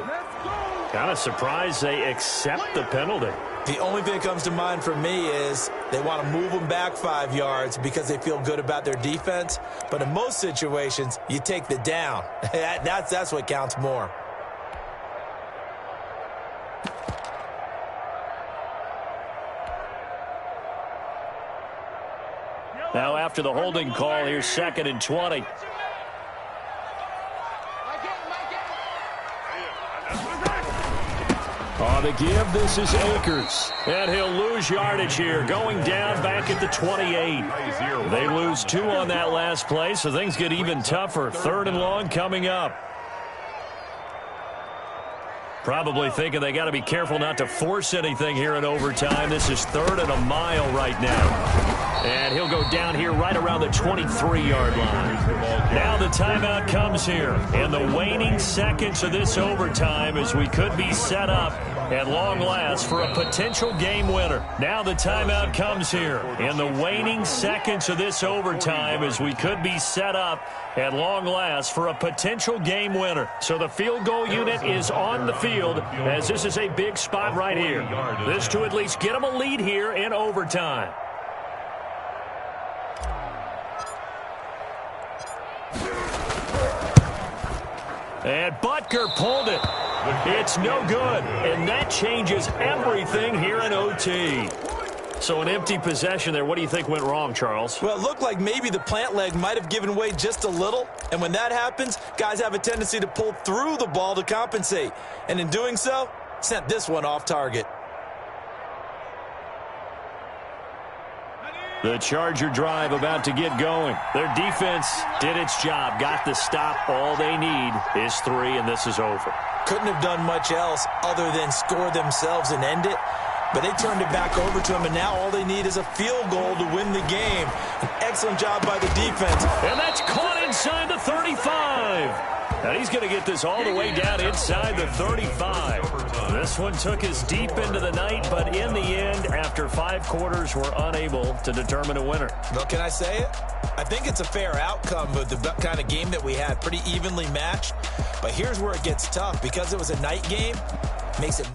Kind of surprised they accept the penalty. The only thing that comes to mind for me is they want to move them back 5 yards because they feel good about their defense. But in most situations, you take the down. That's what counts more. Now after the holding call, here's 2nd and 20. On the give, this is Akers. And he'll lose yardage here, going down back at the 28. They lose 2 on that last play, so things get even tougher. 3rd and long coming up. Probably thinking they got to be careful not to force anything here in overtime. This is 3rd and a mile right now. And he'll go down here right around the 23-yard line. Now the timeout comes here in the waning seconds of this overtime as we could be set up at long last for a potential game winner. Now the timeout comes here in the waning seconds of this overtime as we could be set up at long last for a potential game winner. So the field goal unit is on the field as this is a big spot right here. This to at least get them a lead here in overtime. And Butker pulled it. It's no good, and that changes everything here in OT. So an empty possession there. What do you think went wrong, Charles? Well, it looked like maybe the plant leg might have given way just a little. And when that happens, guys have a tendency to pull through the ball to compensate. And in doing so, sent this one off target. The Charger drive about to get going. Their defense did its job, got the stop. All they need is 3, and this is over. Couldn't have done much else other than score themselves and end it. But they turned it back over to him, and now all they need is a field goal to win the game. An excellent job by the defense. And that's caught inside the 35. And he's going to get this all the way down inside the 35. This one took us deep into the night, but in the end, after 5 quarters, we're unable to determine a winner. Well, can I say it? I think it's a fair outcome of the kind of game that we had, pretty evenly matched. But here's where it gets tough. Because it was a night game, makes it